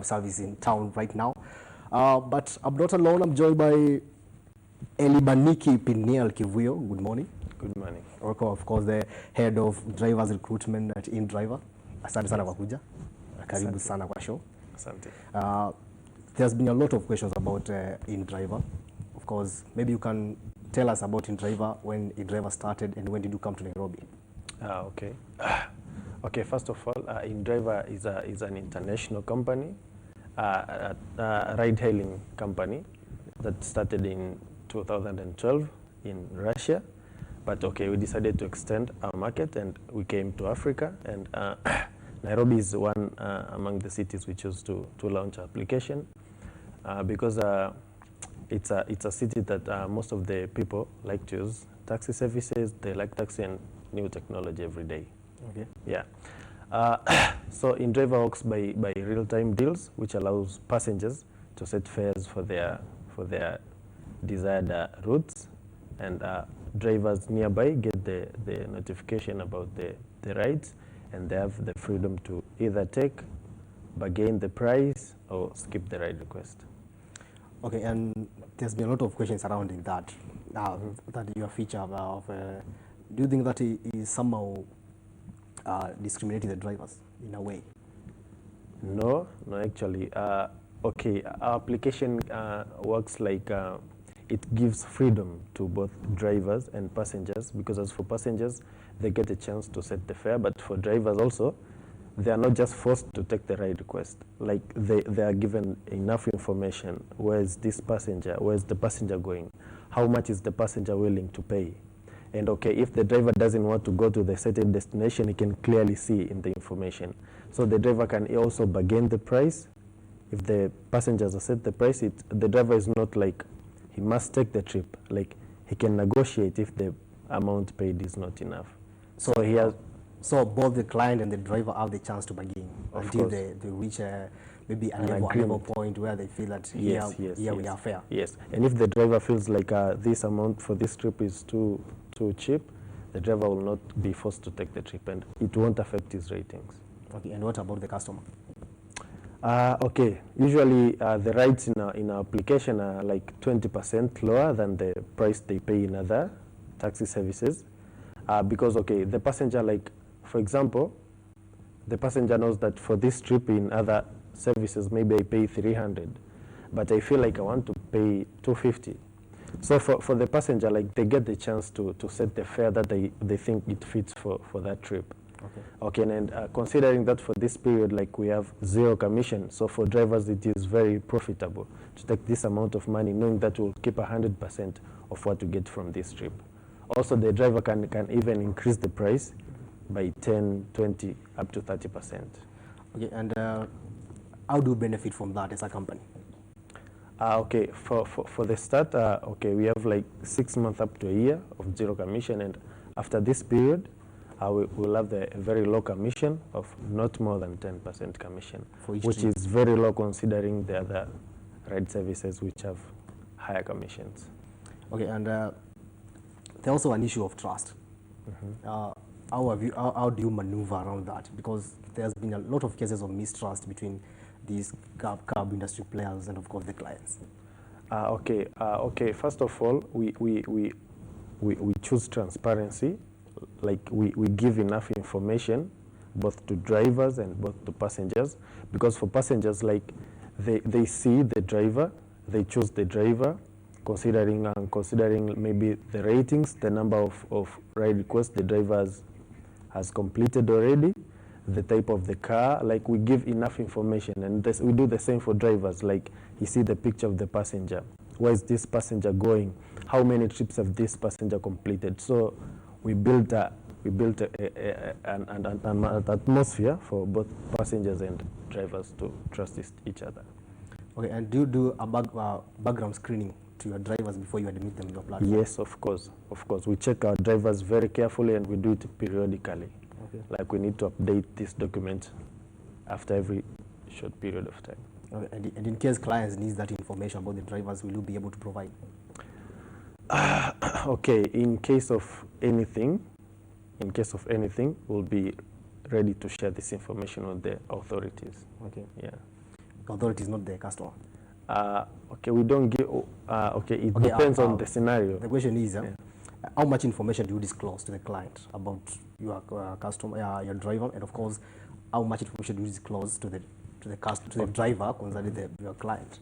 service in town right now. But I'm not alone. I'm joined by Elibaniki Piniel Kivuyo. Good morning. Good morning. Of course, the head of drivers recruitment at InDriver. Asante sana kwa kuja. Karibu sana kwa show. Asante. There's been a lot of questions about InDriver. Of course, maybe you can tell us about InDriver, when InDriver started and when did you come to Nairobi? Okay. Okay, first of all, InDriver is an international company, ride-hailing company that started in 2012 in Russia. But okay, we decided to extend our market and we came to Africa. And Nairobi is one among the cities we chose to launch our application because it's a city that most of the people like to use taxi services. They like taxi and new technology every day. Okay. Yeah. So InDriver works by real-time deals, which allows passengers to set fares for their desired routes, and drivers nearby get the notification about the rides, and they have the freedom to either take, bargain the price, or skip the ride request. Okay, and there's been a lot of questions surrounding that, that your feature of, do you think that it is somehow discriminating the drivers in a way? No, actually. Okay, our application works like it gives freedom to both drivers and passengers, because as for passengers, they get a chance to set the fare, but for drivers also, they are not just forced to take the ride request. Like they are given enough information. Where is this passenger? Where is the passenger going? How much is the passenger willing to pay? And okay, if the driver doesn't want to go to the certain destination, he can clearly see in the information. So the driver can also bargain the price. If the passengers are set the price, the driver is not like he must take the trip. Like he can negotiate if the amount paid is not enough. So he has. So both the client and the driver have the chance to bargain until they reach maybe a level point where they feel that here we are fair. Yes, and if the driver feels like this amount for this trip is too cheap, the driver will not be forced to take the trip, and it won't affect his ratings. Okay, and what about the customer? Okay, usually the rides in our application are like 20% lower than the price they pay in other taxi services, because okay, the passenger, like for example, the passenger knows that for this trip in other services maybe I pay 300, but I feel like I want to pay 250. So for the passenger, like they get the chance to set the fare that they think it fits for that trip. Okay, and considering that for this period, like we have zero commission, so for drivers it is very profitable to take this amount of money, knowing that we'll keep 100% of what we get from this trip. Also, the driver can even increase the price by 10, 20, up to 30%. Okay, and how do you benefit from that as a company? Okay, for the start, okay, we have like 6 months up to a year of zero commission, and after this period, we'll have a very low commission of not more than 10% commission, which is very low considering the other ride services which have higher commissions. Okay, and there's also an issue of trust. How do you maneuver around that? Because there's been a lot of cases of mistrust between these cab industry players and of course the clients. Okay. First of all, we choose transparency. Like we give enough information both to drivers and both to passengers, because for passengers, like they see the driver, they choose the driver, considering maybe the ratings, the number of ride requests the driver has completed already, the type of the car. Like we give enough information, and we do the same for drivers. Like you see the picture of the passenger, where is this passenger going, how many trips have this passenger completed. So we built an atmosphere for both passengers and drivers to trust each other. Okay, and do you do a background screening to your drivers before you admit them to your platform? Yes, of course. We check our drivers very carefully, and we do it periodically. Okay. Like we need to update this document after every short period of time. Okay, and in case clients need that information about the drivers, will you be able to provide? Okay, in case of anything, we'll be ready to share this information with the authorities. Okay. Yeah. The authorities, not the customer. Okay, we don't give. It depends on the scenario. The question is, how much information do you disclose to the client about your customer, your driver, and of course, how much information do you disclose to the driver concerning your client?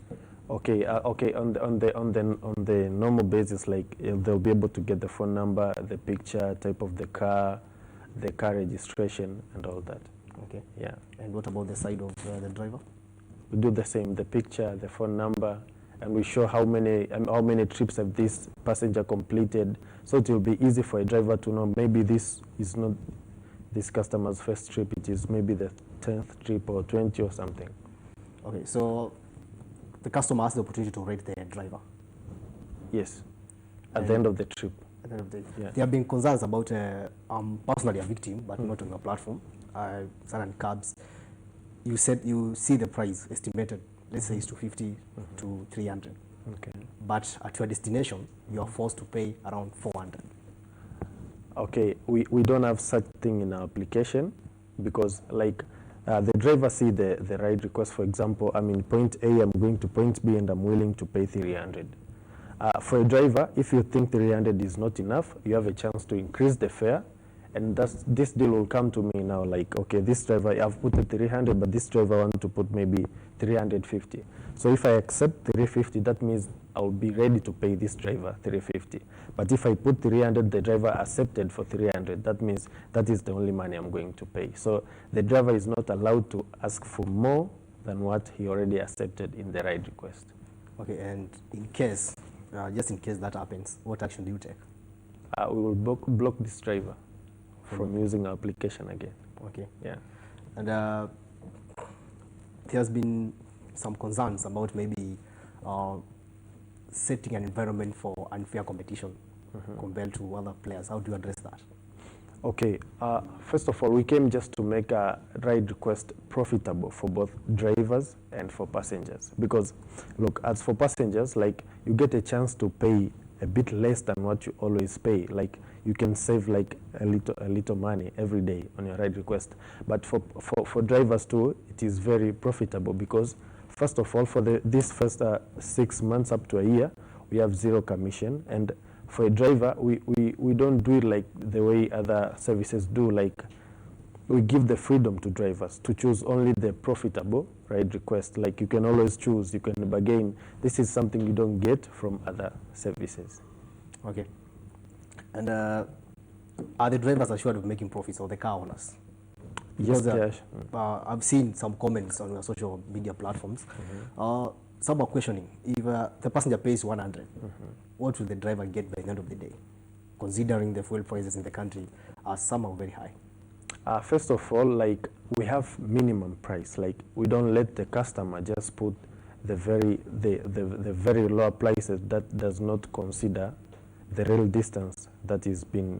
Okay. On the normal basis, like they'll be able to get the phone number, the picture, type of the car, the car registration and all that. Okay. Yeah. And what about the side of the driver? We do the same, the picture, the phone number, and we show how many trips have this passenger completed, so it will be easy for a driver to know maybe this is not this customer's first trip, it is maybe the 10th trip or 20 or something. Okay, so the customer has the opportunity to rate the driver? Yes, at the end of the trip. At the end of the day. Yeah. There have been concerns about, I'm personally a victim, but not on your platform, certain cabs. You said you see the price estimated, let's say it's 250 to 300. Okay. But at your destination, you are forced to pay around 400. Okay, we don't have such thing in our application because like the driver see the ride request. For example, I'm in point A, I'm going to point B and I'm willing to pay 300. For a driver, if you think 300 is not enough, you have a chance to increase the fare, and this deal will come to me now like, okay, this driver, I've put it 300, but this driver wants to put maybe 350. So if I accept 350, that means I'll be ready to pay this driver 350. But if I put 300, the driver accepted for 300, that means that is the only money I'm going to pay. So the driver is not allowed to ask for more than what he already accepted in the ride request. Okay, and in case, just in case that happens, what action do you take? We will block this driver from using our application again. Okay. Yeah. And there has been some concerns about maybe setting an environment for unfair competition compared to other players. How do you address that? Okay, first of all, we came just to make a ride request profitable for both drivers and for passengers. Because, look, as for passengers, like, you get a chance to pay a bit less than what you always pay. Like, you can save like a little money every day on your ride request. But for drivers too, it is very profitable because, first of all, for this first 6 months up to a year, we have zero commission. And for a driver, we don't do it like the way other services do. Like, we give the freedom to drivers to choose only the profitable ride request. Like, you can always choose, you can bargain. This is something you don't get from other services. Okay. And are the drivers assured of making profits, or the car owners? Yes, Because, I've seen some comments on your social media platforms. Some are questioning if the passenger pays 100, what will the driver get by the end of the day, considering the fuel prices in the country are somehow very high? First of all, like, we have minimum price. Like, we don't let the customer just put the very low prices that does not consider the real distance that is being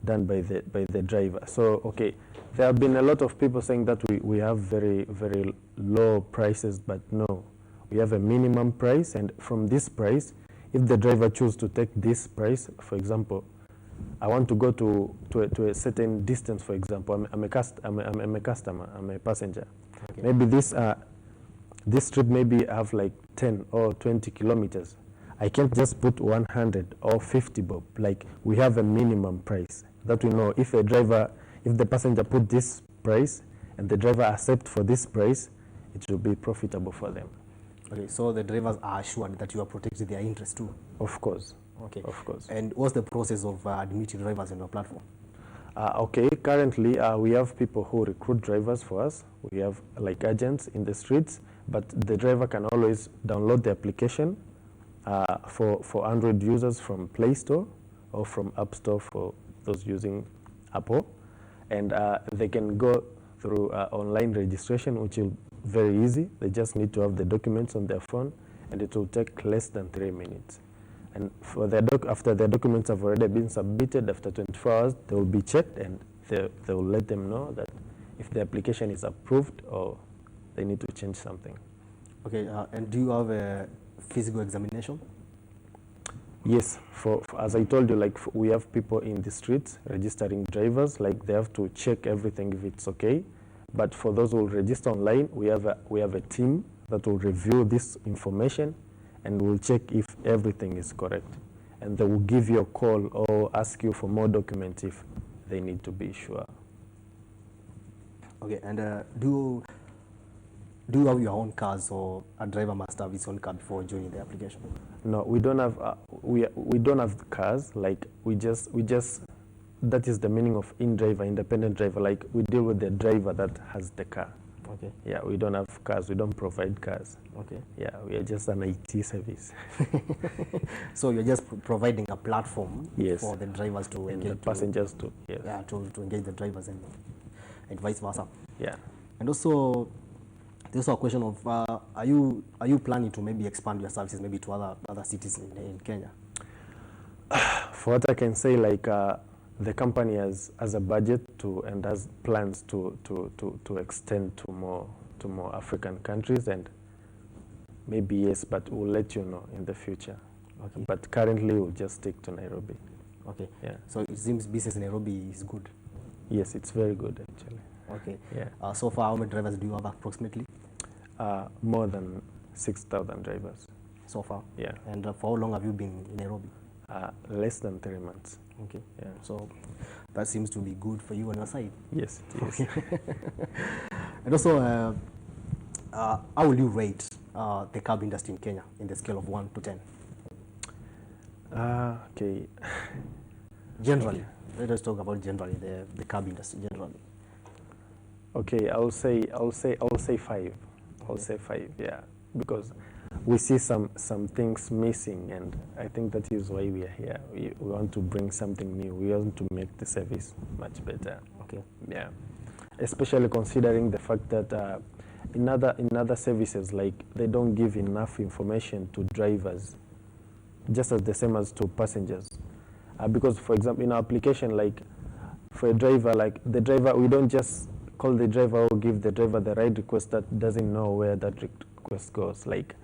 done by the driver. So, okay, there have been a lot of people saying that we have very low prices, but no, we have a minimum price, and from this price, if the driver chooses to take this price, for example, I want to go to a certain distance, for example, I'm a customer, I'm a passenger. Okay. Maybe this trip maybe have like 10 or 20 kilometers. I can't just put 100 or 50 bob. Like, we have a minimum price that we know if the passenger put this price and the driver accept for this price, it will be profitable for them. Okay, so the drivers are assured that you are protecting their interest too? Of course. Okay. Of course. And what's the process of admitting drivers on your platform? Okay, currently we have people who recruit drivers for us. We have like agents in the streets, but the driver can always download the application for Android users from Play Store or from App Store for those using Apple. And they can go through online registration, which is very easy. They just need to have the documents on their phone, and it will take less than 3 minutes. And for after their documents have already been submitted, after 24 hours, they will be checked, and they will let them know that if the application is approved or they need to change something. Okay, and do you have a physical examination? Yes, for as I told you, like, we have people in the streets registering drivers. Like, they have to check everything if it's okay. But for those who will register online, we have a team that will review this information and will check if everything is correct. And they will give you a call or ask you for more documents if they need to be sure. Okay, and do you have your own cars, or a driver must have his own car before joining the application? No, we don't have we don't have cars. Like, we just that is the meaning of in-driver, independent driver. Like we deal with the driver that has the car. Okay. Yeah, we don't have cars. We don't provide cars. Okay. Yeah, we are just an IT service. So you're just providing a platform Yes. for the drivers to And engage the passengers too. Yes. Yeah, to engage the drivers and vice versa. Yeah. And also, there's also a question of are you planning to maybe expand your services maybe to other cities in Kenya? For what I can say, like the company has a budget to and has plans to extend to more African countries, and maybe yes, but we'll let you know in the future. Okay. But currently we'll just stick to Nairobi. Okay. Yeah. So it seems business in Nairobi is good. Yes, it's very good actually. Okay. Yeah. So far, how many drivers do you have approximately? More than 6,000 drivers. So far? Yeah. And for how long have you been in Nairobi? Less than 3 months. Okay. Yeah. So that seems to be good for you on your side. Yes, it is. Okay. And also, how will you rate the cab industry in Kenya in the scale of 1 to 10? Okay. Generally, let us talk about generally the cab industry generally. Okay, I'll say 5. I'll say 5. Yeah, because we see some things missing, and I think that is why we are here. We want to bring something new. We want to make the service much better. Okay. Yeah, especially considering the fact that in other services, like they don't give enough information to drivers, just as the same as to passengers. Because, for example, in our application, like for a driver, like the driver, we don't just call the driver or give the driver the ride request that doesn't know where that request goes. Like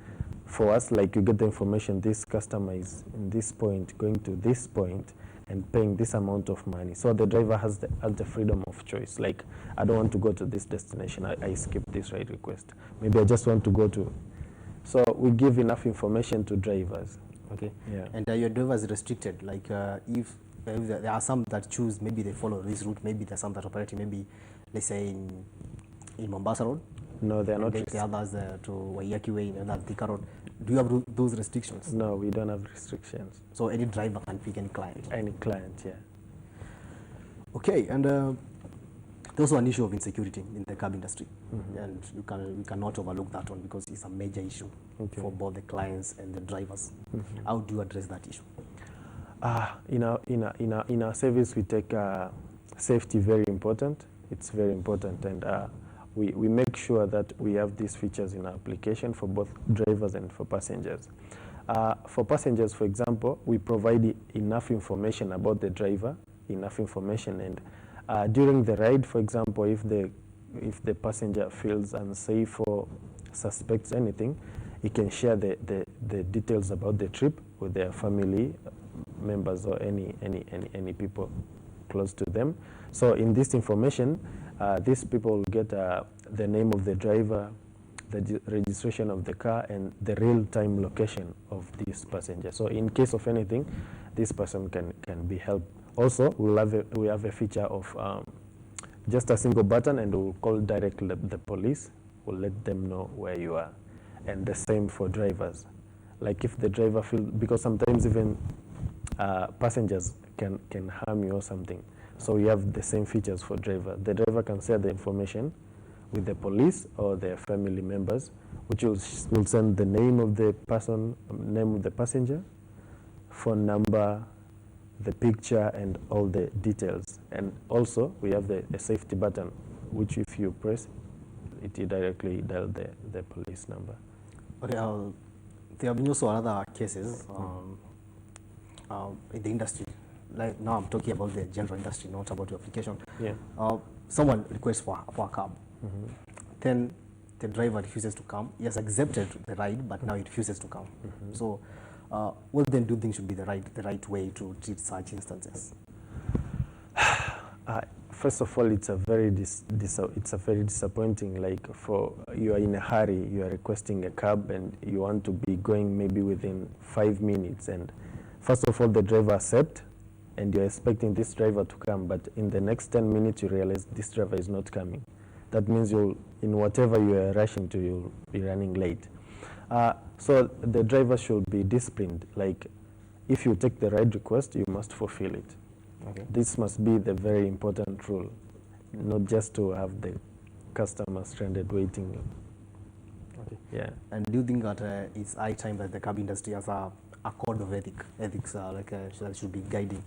for us, like you get the information, this customer is in this point, going to this point and paying this amount of money. So the driver has the freedom of choice. Like, I don't want to go to this destination, I skip this ride request. Maybe I just want to go to. So we give enough information to drivers. Okay. Yeah. And your drivers restricted, like if there are some that choose, maybe they follow this route, maybe there are some that operate maybe, let's say in Mombasa Road. No, they are not. The others to Waiyaki Way and other Thika Road. Do you have those restrictions? No, we don't have restrictions. So any driver can pick any client? Any client, yeah. Okay, and there's also an issue of insecurity in the cab industry. Mm-hmm. And we cannot overlook that one because it's a major issue for both the clients and the drivers. Mm-hmm. How do you address that issue? In our service, we take safety very important. It's very important, and we make sure that we have these features in our application for both drivers and for passengers. For passengers, for example, we provide enough information about the driver, enough information, and during the ride, for example, if the passenger feels unsafe or suspects anything, he can share the details about the trip with their family members or any people close to them. So in this information, these people will get the name of the driver, the registration of the car, and the real-time location of this passenger. So in case of anything, this person can be helped. Also, we have a feature of just a single button, and we'll call directly the police. We'll let them know where you are. And the same for drivers. Like if the driver feels, because sometimes even passengers can harm you or something. So we have the same features for driver. The driver can share the information with the police or their family members, which will send the name of the person, name of the passenger, phone number, the picture, and all the details. And also we have a safety button, which if you press, it directly dial the police number. Okay, there have been also other cases in the industry. Like now I'm talking about the general industry, not about your application. Yeah. Someone requests for a cab. Mm-hmm. Then the driver refuses to come. He has accepted the ride, but now he refuses to come. Mm-hmm. So what then do you think should be the right way to treat such instances? First of all, it's a very disappointing. Like you are in a hurry, you are requesting a cab, and you want to be going maybe within 5 minutes. And first of all, the driver accepts, and you're expecting this driver to come, but in the next 10 minutes, you realize this driver is not coming. That means in whatever you are rushing to, you'll be running late. So the driver should be disciplined. Like if you take the ride request, you must fulfill it. Okay. This must be the very important rule, not just to have the customers stranded waiting. Okay. Yeah. And do you think that it's high time that the cab industry has a code of ethics that should be guiding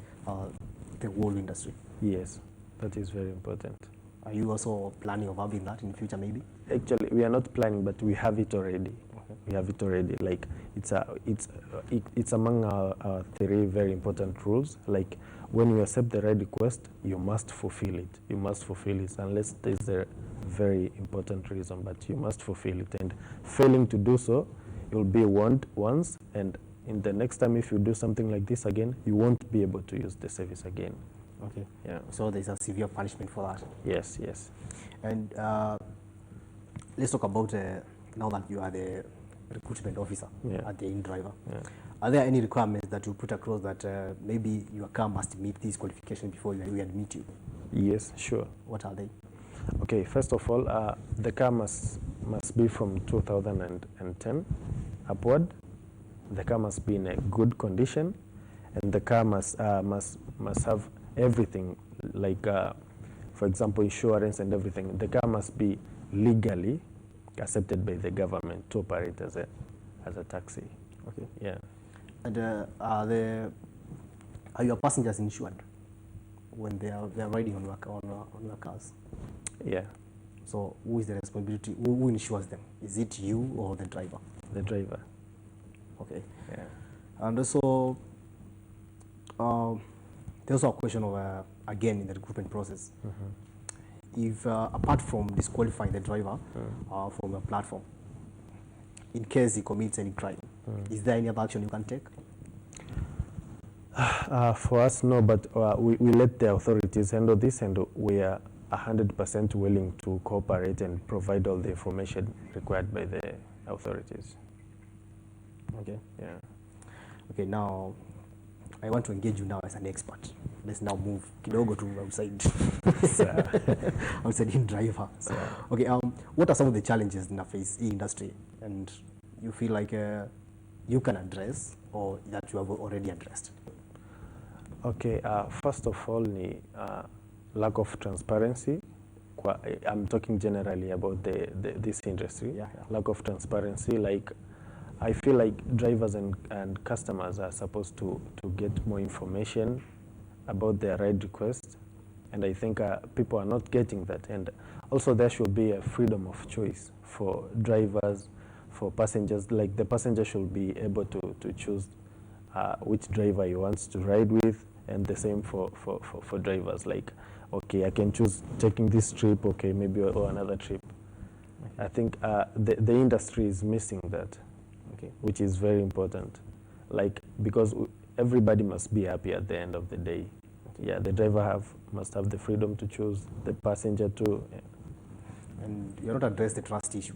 the whole industry? Yes, that is very important. Are you also planning of having that in the future, maybe? Actually, we are not planning, but we have it already. Okay. We have it already. Like it's among our 3 very important rules. Like when you accept the ride request, you must fulfill it. You must fulfill it unless there's a very important reason, but you must fulfill it. And failing to do so, you'll be warned once, and in the next time if you do something like this again, you won't be able to use the service again. Okay. Yeah. So there's a severe punishment for that. Yes, yes. And let's talk about now that you are the recruitment officer at the in-driver. Yeah. Are there any requirements that you put across that maybe your car must meet these qualifications before we admit you? Yes, sure. What are they? Okay, first of all, the car must be from 2010 upward. The car must be in a good condition, and the car must have everything, like, for example, insurance and everything. The car must be legally accepted by the government to operate as a taxi. Okay. Yeah. And are your passengers insured when they are riding on your cars? Yeah. So who is the responsibility? Who insures them? Is it you or the driver? The driver. Okay. Yeah. And also, there's also a question of again in the recruitment process. If apart from disqualifying the driver from a platform, in case he commits any crime, is there any other action you can take? For us, no, but we let the authorities handle this, and we are 100% willing to cooperate and provide all the information required by the authorities. Okay. Yeah. Okay, now I want to engage you now as an expert. Let's now move kidogo to outside. Outside in driver. Okay, what are some of the challenges in the industry and you feel like you can address or that you have already addressed? Okay, first of all, lack of transparency. I'm talking generally about this industry. Yeah. Lack of transparency, like I feel like drivers and customers are supposed to get more information about their ride request, and I think people are not getting that. And also there should be a freedom of choice for drivers, for passengers. Like the passenger should be able to choose which driver he wants to ride with, and the same for drivers. Like, okay, I can choose taking this trip, okay, maybe or another trip. I think the industry is missing that. Okay, which is very important, like, because everybody must be happy at the end of the day. Yeah, the driver must have the freedom to choose, the passenger too. Yeah. And you're not address the trust issue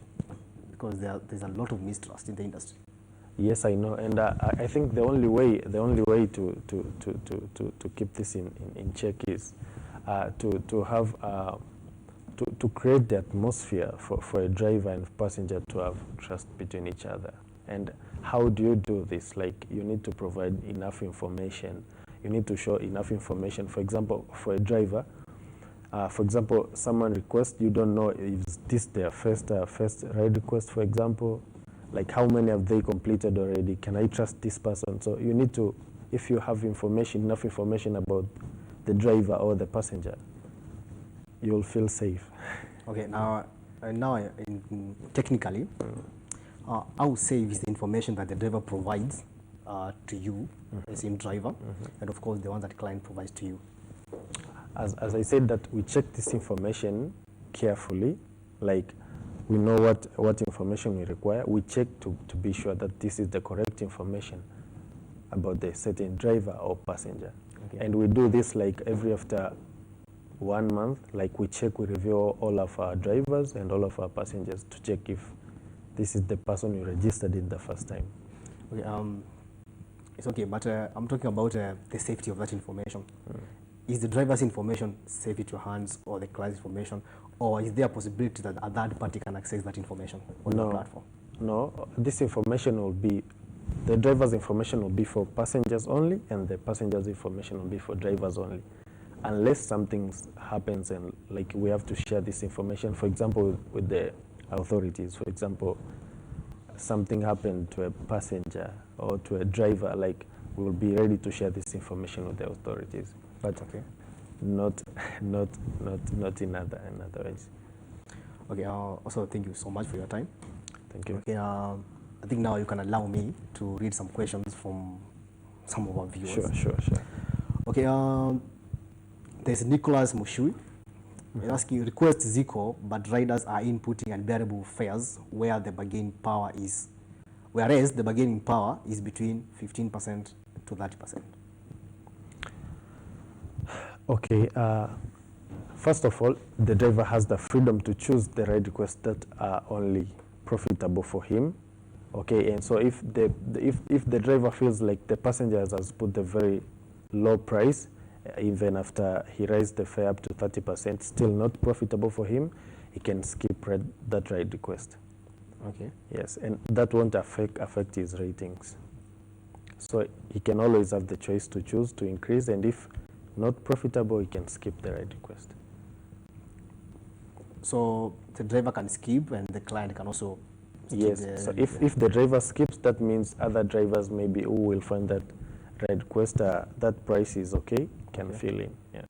because there's a lot of mistrust in the industry. Yes, I know, and I think the only way to keep this in check is to have to create the atmosphere for a driver and passenger to have trust between each other. And how do you do this? Like, you need to provide enough information. You need to show enough information. For example, for a driver, for example, someone requests, you don't know if this their first ride request, for example, like how many have they completed already? Can I trust this person? So you need to, if you have information, enough information about the driver or the passenger, you'll feel safe. Okay, now technically, how safe is the information that the driver provides to you as in driver, and of course the one that the client provides to you? As I said, that we check this information carefully, like we know what information we require. We check to be sure that this is the correct information about the certain driver or passenger. Okay. And we do this like every after 1 month, like we review all of our drivers and all of our passengers to check if this is the person you registered in the first time. Okay, it's okay, but I'm talking about the safety of that information. Is the driver's information safe in your hands, or the client's information, or is there a possibility that a third party can access that information on the platform? No, this information will be the driver's information will be for passengers only, and the passengers' information will be for drivers only, unless something happens and like we have to share this information, for example, with the authorities. For example, something happened to a passenger or to a driver, like we will be ready to share this information with the authorities, but not in other ways. Okay. Also, thank you so much for your time. Thank you. Okay. I think now you can allow me to read some questions from some of our viewers. Sure. Okay. There's Nicholas Mushui. He's asking, request is equal, but riders are inputting unbearable fares where the bargaining power is, whereas the bargaining power is between 15% to 30%. Okay. First of all, the driver has the freedom to choose the ride requests that are only profitable for him. Okay, and so if the driver feels like the passenger has put the very low price, even after he raised the fare up to 30%, still not profitable for him, he can skip that ride request. Okay. Yes, and that won't affect his ratings. So he can always have the choice to choose to increase, and if not profitable, he can skip the ride request. So the driver can skip, and the client can also skip. Yes, so if the driver skips, that means other drivers maybe who will find that ride request, that price is okay, can fill in. Yeah.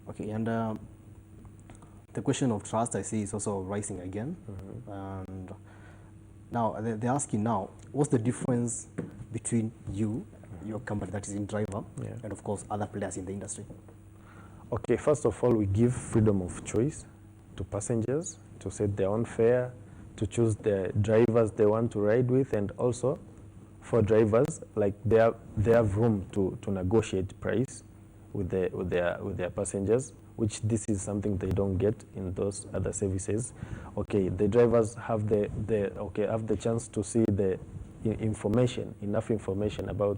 Okay, and the question of trust, I see, is also rising again. And now they're asking now, what's the difference between you, your company that is in driver, and of course other players in the industry? Okay, first of all, we give freedom of choice to passengers to set their own fare, to choose the drivers they want to ride with, and also for drivers, like they have room to negotiate price with their passengers, which this is something they don't get in those other services. Okay, the drivers have the chance to see the enough information about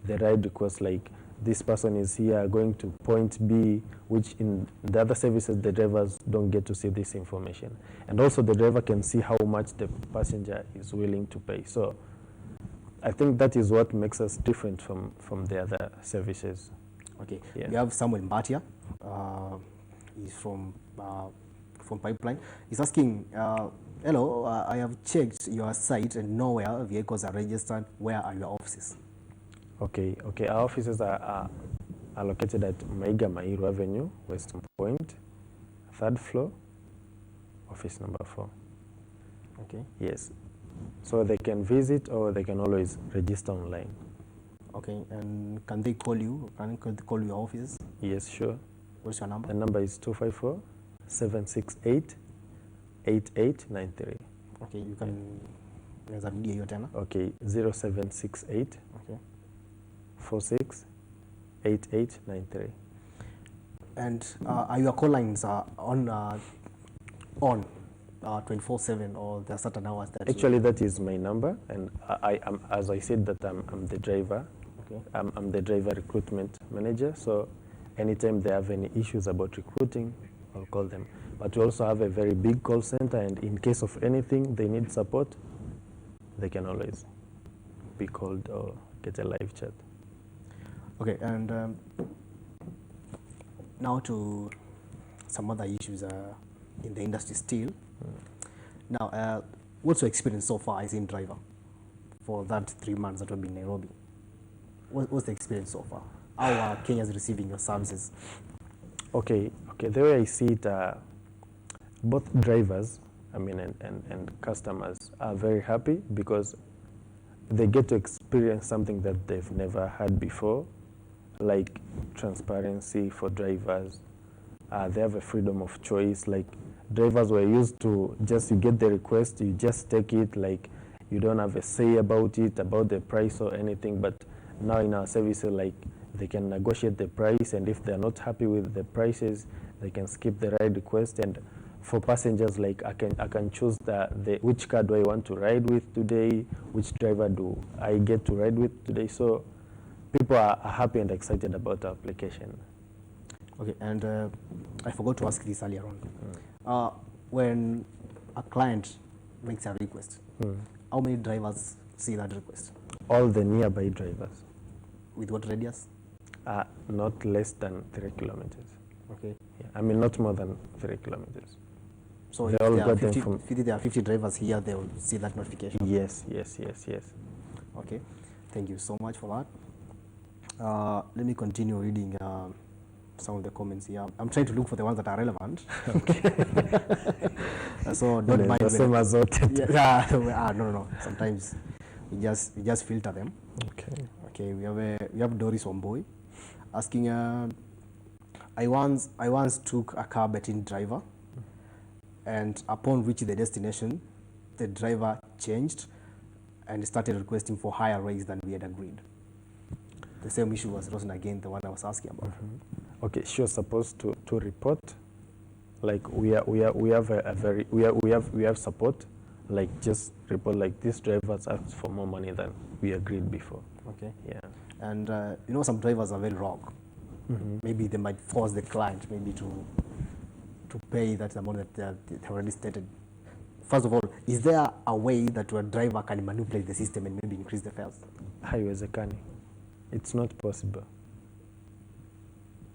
the ride request, like this person is here going to point B, which in the other services the drivers don't get to see this information. And also the driver can see how much the passenger is willing to pay. So I think that is what makes us different from the other services. Okay. Yeah. We have Samuel Mbatia. He's from Pipeline. He's asking, hello, I have checked your site and nowhere vehicles are registered. Where are your offices? Okay. Our offices are located at Maiga Mairu Avenue, Western Point, 3rd floor, office number 4. Okay. Yes. So they can visit or they can always register online. Okay, and can they call you? Can they call your offices? Yes, sure. What's your number? The number is 254-768-8893. Okay, you can reserve your tena. Okay, 0768 okay. 468893. And are your call lines on 24/7, or there are certain hours that actually that is my number, and I am, as I said, that I'm the driver. Okay. I'm the driver recruitment manager, so anytime they have any issues about recruiting, I'll call them. But we also have a very big call center, and in case of anything they need support, they can always be called or get a live chat. Okay, and now to some other issues in the industry still. Now, what's your experience so far as in driver for that 3 months that we've been in Nairobi? What's the experience so far? How are Kenyans receiving your services? Okay. The way I see it, both drivers, and customers are very happy because they get to experience something that they've never had before, like transparency for drivers. They have a freedom of choice. Like drivers were used to just, you get the request, you just take it, like you don't have a say about it, about the price or anything. But now in our services, like they can negotiate the price, and if they're not happy with the prices, they can skip the ride request. And for passengers, like I can choose which car do I want to ride with today, which driver do I get to ride with today. So people are happy and excited about our application. Okay, and I forgot to ask this earlier on. When a client makes a request, how many drivers see that request? All the nearby drivers. With what radius? Not less than 3 kilometers. Okay. Yeah, I mean, not more than 3 kilometers. So they if all there, are got them 50, from. if there are 50 drivers here, they will see that notification? Yes. Okay, thank you so much for that. Let me continue reading some of the comments here. I'm trying to look for the ones that are relevant. So don't mind. No. Sometimes we just filter them. Okay. We have Doris Omboy asking. I once took a car between driver, and upon reaching the destination, the driver changed and started requesting for higher rates than we had agreed. The same issue was Rosen again, the one I was asking about. Okay, she was supposed to report. Like we have support. Like just report like this driver's asked for more money than we agreed before. Okay. Yeah. And some drivers are very wrong. Maybe they might force the client maybe to pay that amount that they have already stated. First of all, is there a way that your driver can manipulate the system and maybe increase the fares? Haiwezekani. It's not possible.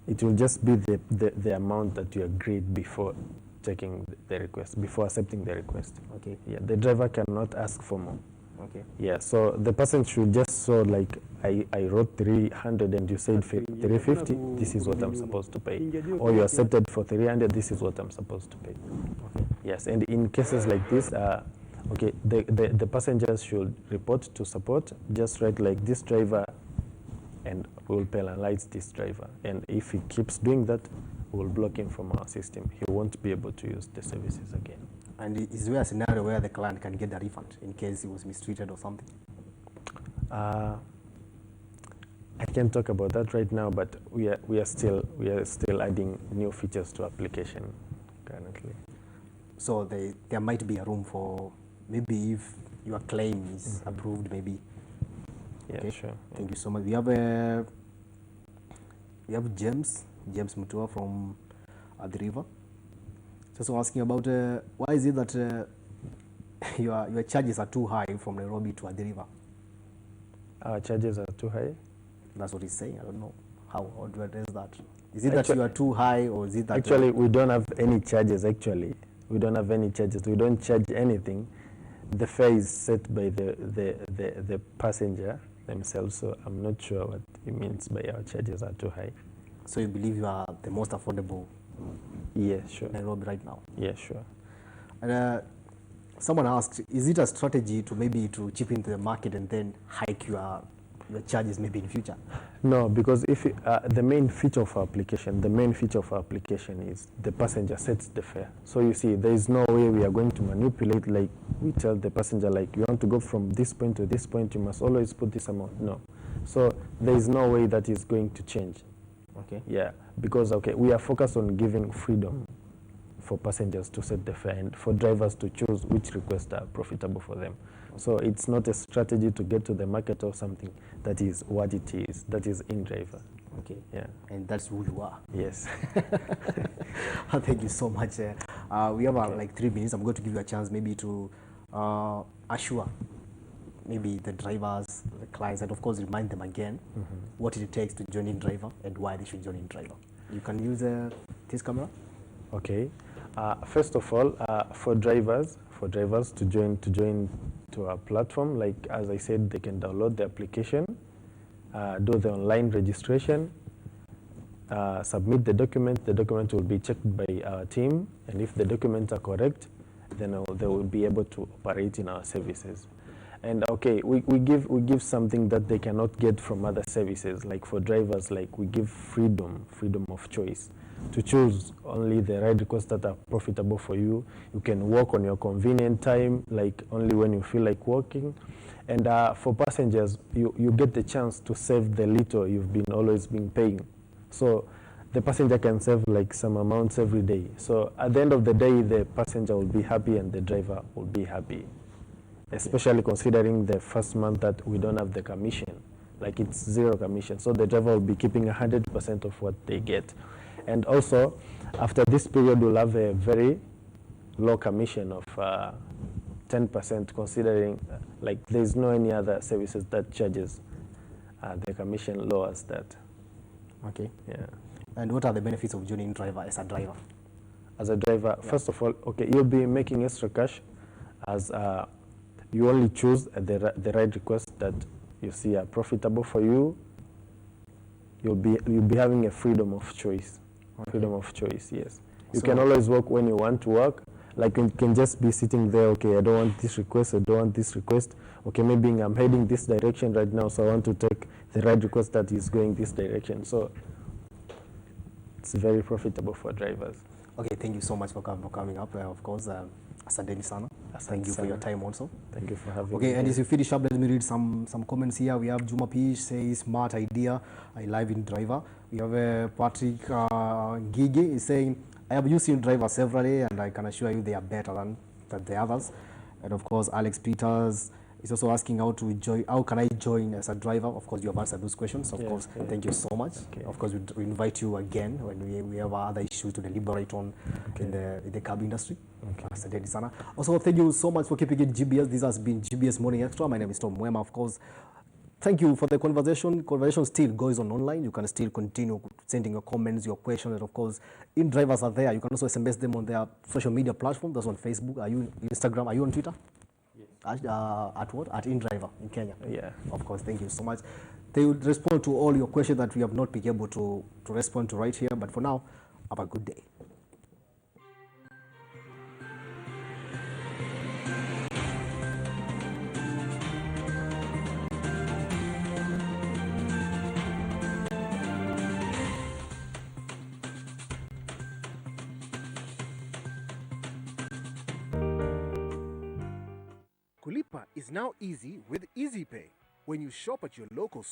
It will just be the amount that you agreed before taking the request, before accepting the request. Okay. Yeah, the driver cannot ask for more. Okay. Yeah, so the person should just show like I wrote 300 and you said 350, this is what I'm supposed to pay. Or you accepted for 300, this is what I'm supposed to pay. Okay. Yes, and in cases like this, okay, the passengers should report to support, just write like this driver, and we'll penalize this driver. And if he keeps doing that, we'll block him from our system. He won't be able to use the services again. And is there a scenario where the client can get a refund in case he was mistreated or something? I can't talk about that right now, but we are still adding new features to application currently. So there might be a room for maybe if your claim is approved, maybe. Yeah, okay. Sure. Thank you so much. We have James Mutua from the river. Just asking about why is it that your charges are too high from Nairobi to Athi River? Our charges are too high? That's what he's saying. I don't know how to address that. Is it that you are too high, or is it that... Actually, we don't have any charges, actually. We don't have any charges. We don't charge anything. The fare is set by the passenger themselves, so I'm not sure what he means by our charges are too high. So you believe you are the most affordable? Yeah, sure. Nairobi right now? Yeah, sure. And someone asked, is it a strategy to maybe to chip into the market and then hike your charges maybe in future? No, because if the main feature of our application, is the passenger sets the fare. So you see, there is no way we are going to manipulate, like we tell the passenger, like you want to go from this point to this point, you must always put this amount. No. So there is no way that is going to change. Okay. Yeah, because we are focused on giving freedom for passengers to set the fare and for drivers to choose which requests are profitable for them. So it's not a strategy to get to the market or something. That is what it is. That is in driver. Okay. Yeah. And that's who you are. Yes. Thank you so much. We have like 3 minutes. I'm going to give you a chance maybe to assure maybe the drivers, the clients, and of course remind them again what it takes to join in driver and why they should join in driver. You can use this camera. Okay. First of all, for drivers to join to our platform, like as I said, they can download the application, do the online registration, submit the document. The document will be checked by our team, and if the documents are correct, then they will be able to operate in our services. And we give something that they cannot get from other services. Like for drivers, like we give freedom of choice to choose only the ride requests that are profitable for you. You can walk on your convenient time, like only when you feel like walking. And for passengers, you get the chance to save the little you've always been paying. So the passenger can save like some amounts every day. So at the end of the day, the passenger will be happy and the driver will be happy. Especially considering the first month that we don't have the commission, like it's 0 commission. So the driver will be keeping 100% of what they get. And also, after this period, we'll have a very low commission of 10%, considering like there's no any other services that charges the commission lower as that. Okay. Yeah. And what are the benefits of joining driver as a driver? As a driver, first of all, okay, you'll be making extra cash as you only choose the right requests that you see are profitable for you. You'll be having a freedom of choice. Okay. Freedom of choice, yes. You can always work when you want to work. Like you can just be sitting there, okay, I don't want this request, I don't want this request. Okay, maybe I'm heading this direction right now, so I want to take the right request that is going this direction. So it's very profitable for drivers. Okay, thank you so much for coming up. Of course, asanteni sana. Thank you for your time also. Thank you for having me. Okay, and here. as you finish up, let me read some comments here. We have Juma Pish says, smart idea, I live in driver. We have Patrick Gigi is saying, I have used in driver severally and I can assure you they are better than the others. And of course, Alex Peters is also asking how can I join as a driver? Of course, you have answered those questions. Of course, thank you so much. Okay. Of course, we invite you again when we have other issues to deliberate on in the cab industry. Okay. Also, thank you so much for keeping it GBS. This has been GBS Morning Extra. My name is Tom Wema, of course. Thank you for the conversation. Conversation still goes on online. You can still continue sending your comments, your questions, and of course, in drivers are there. You can also SMS them on their social media platform. That's on Facebook. Are you Instagram? Are you on Twitter? Yes. At what? At InDriver in Kenya. Yeah. Of course. Thank you so much. They will respond to all your questions that we have not been able to respond to right here. But for now, have a good day. Kulipa is now easy with EasyPay. When you shop at your local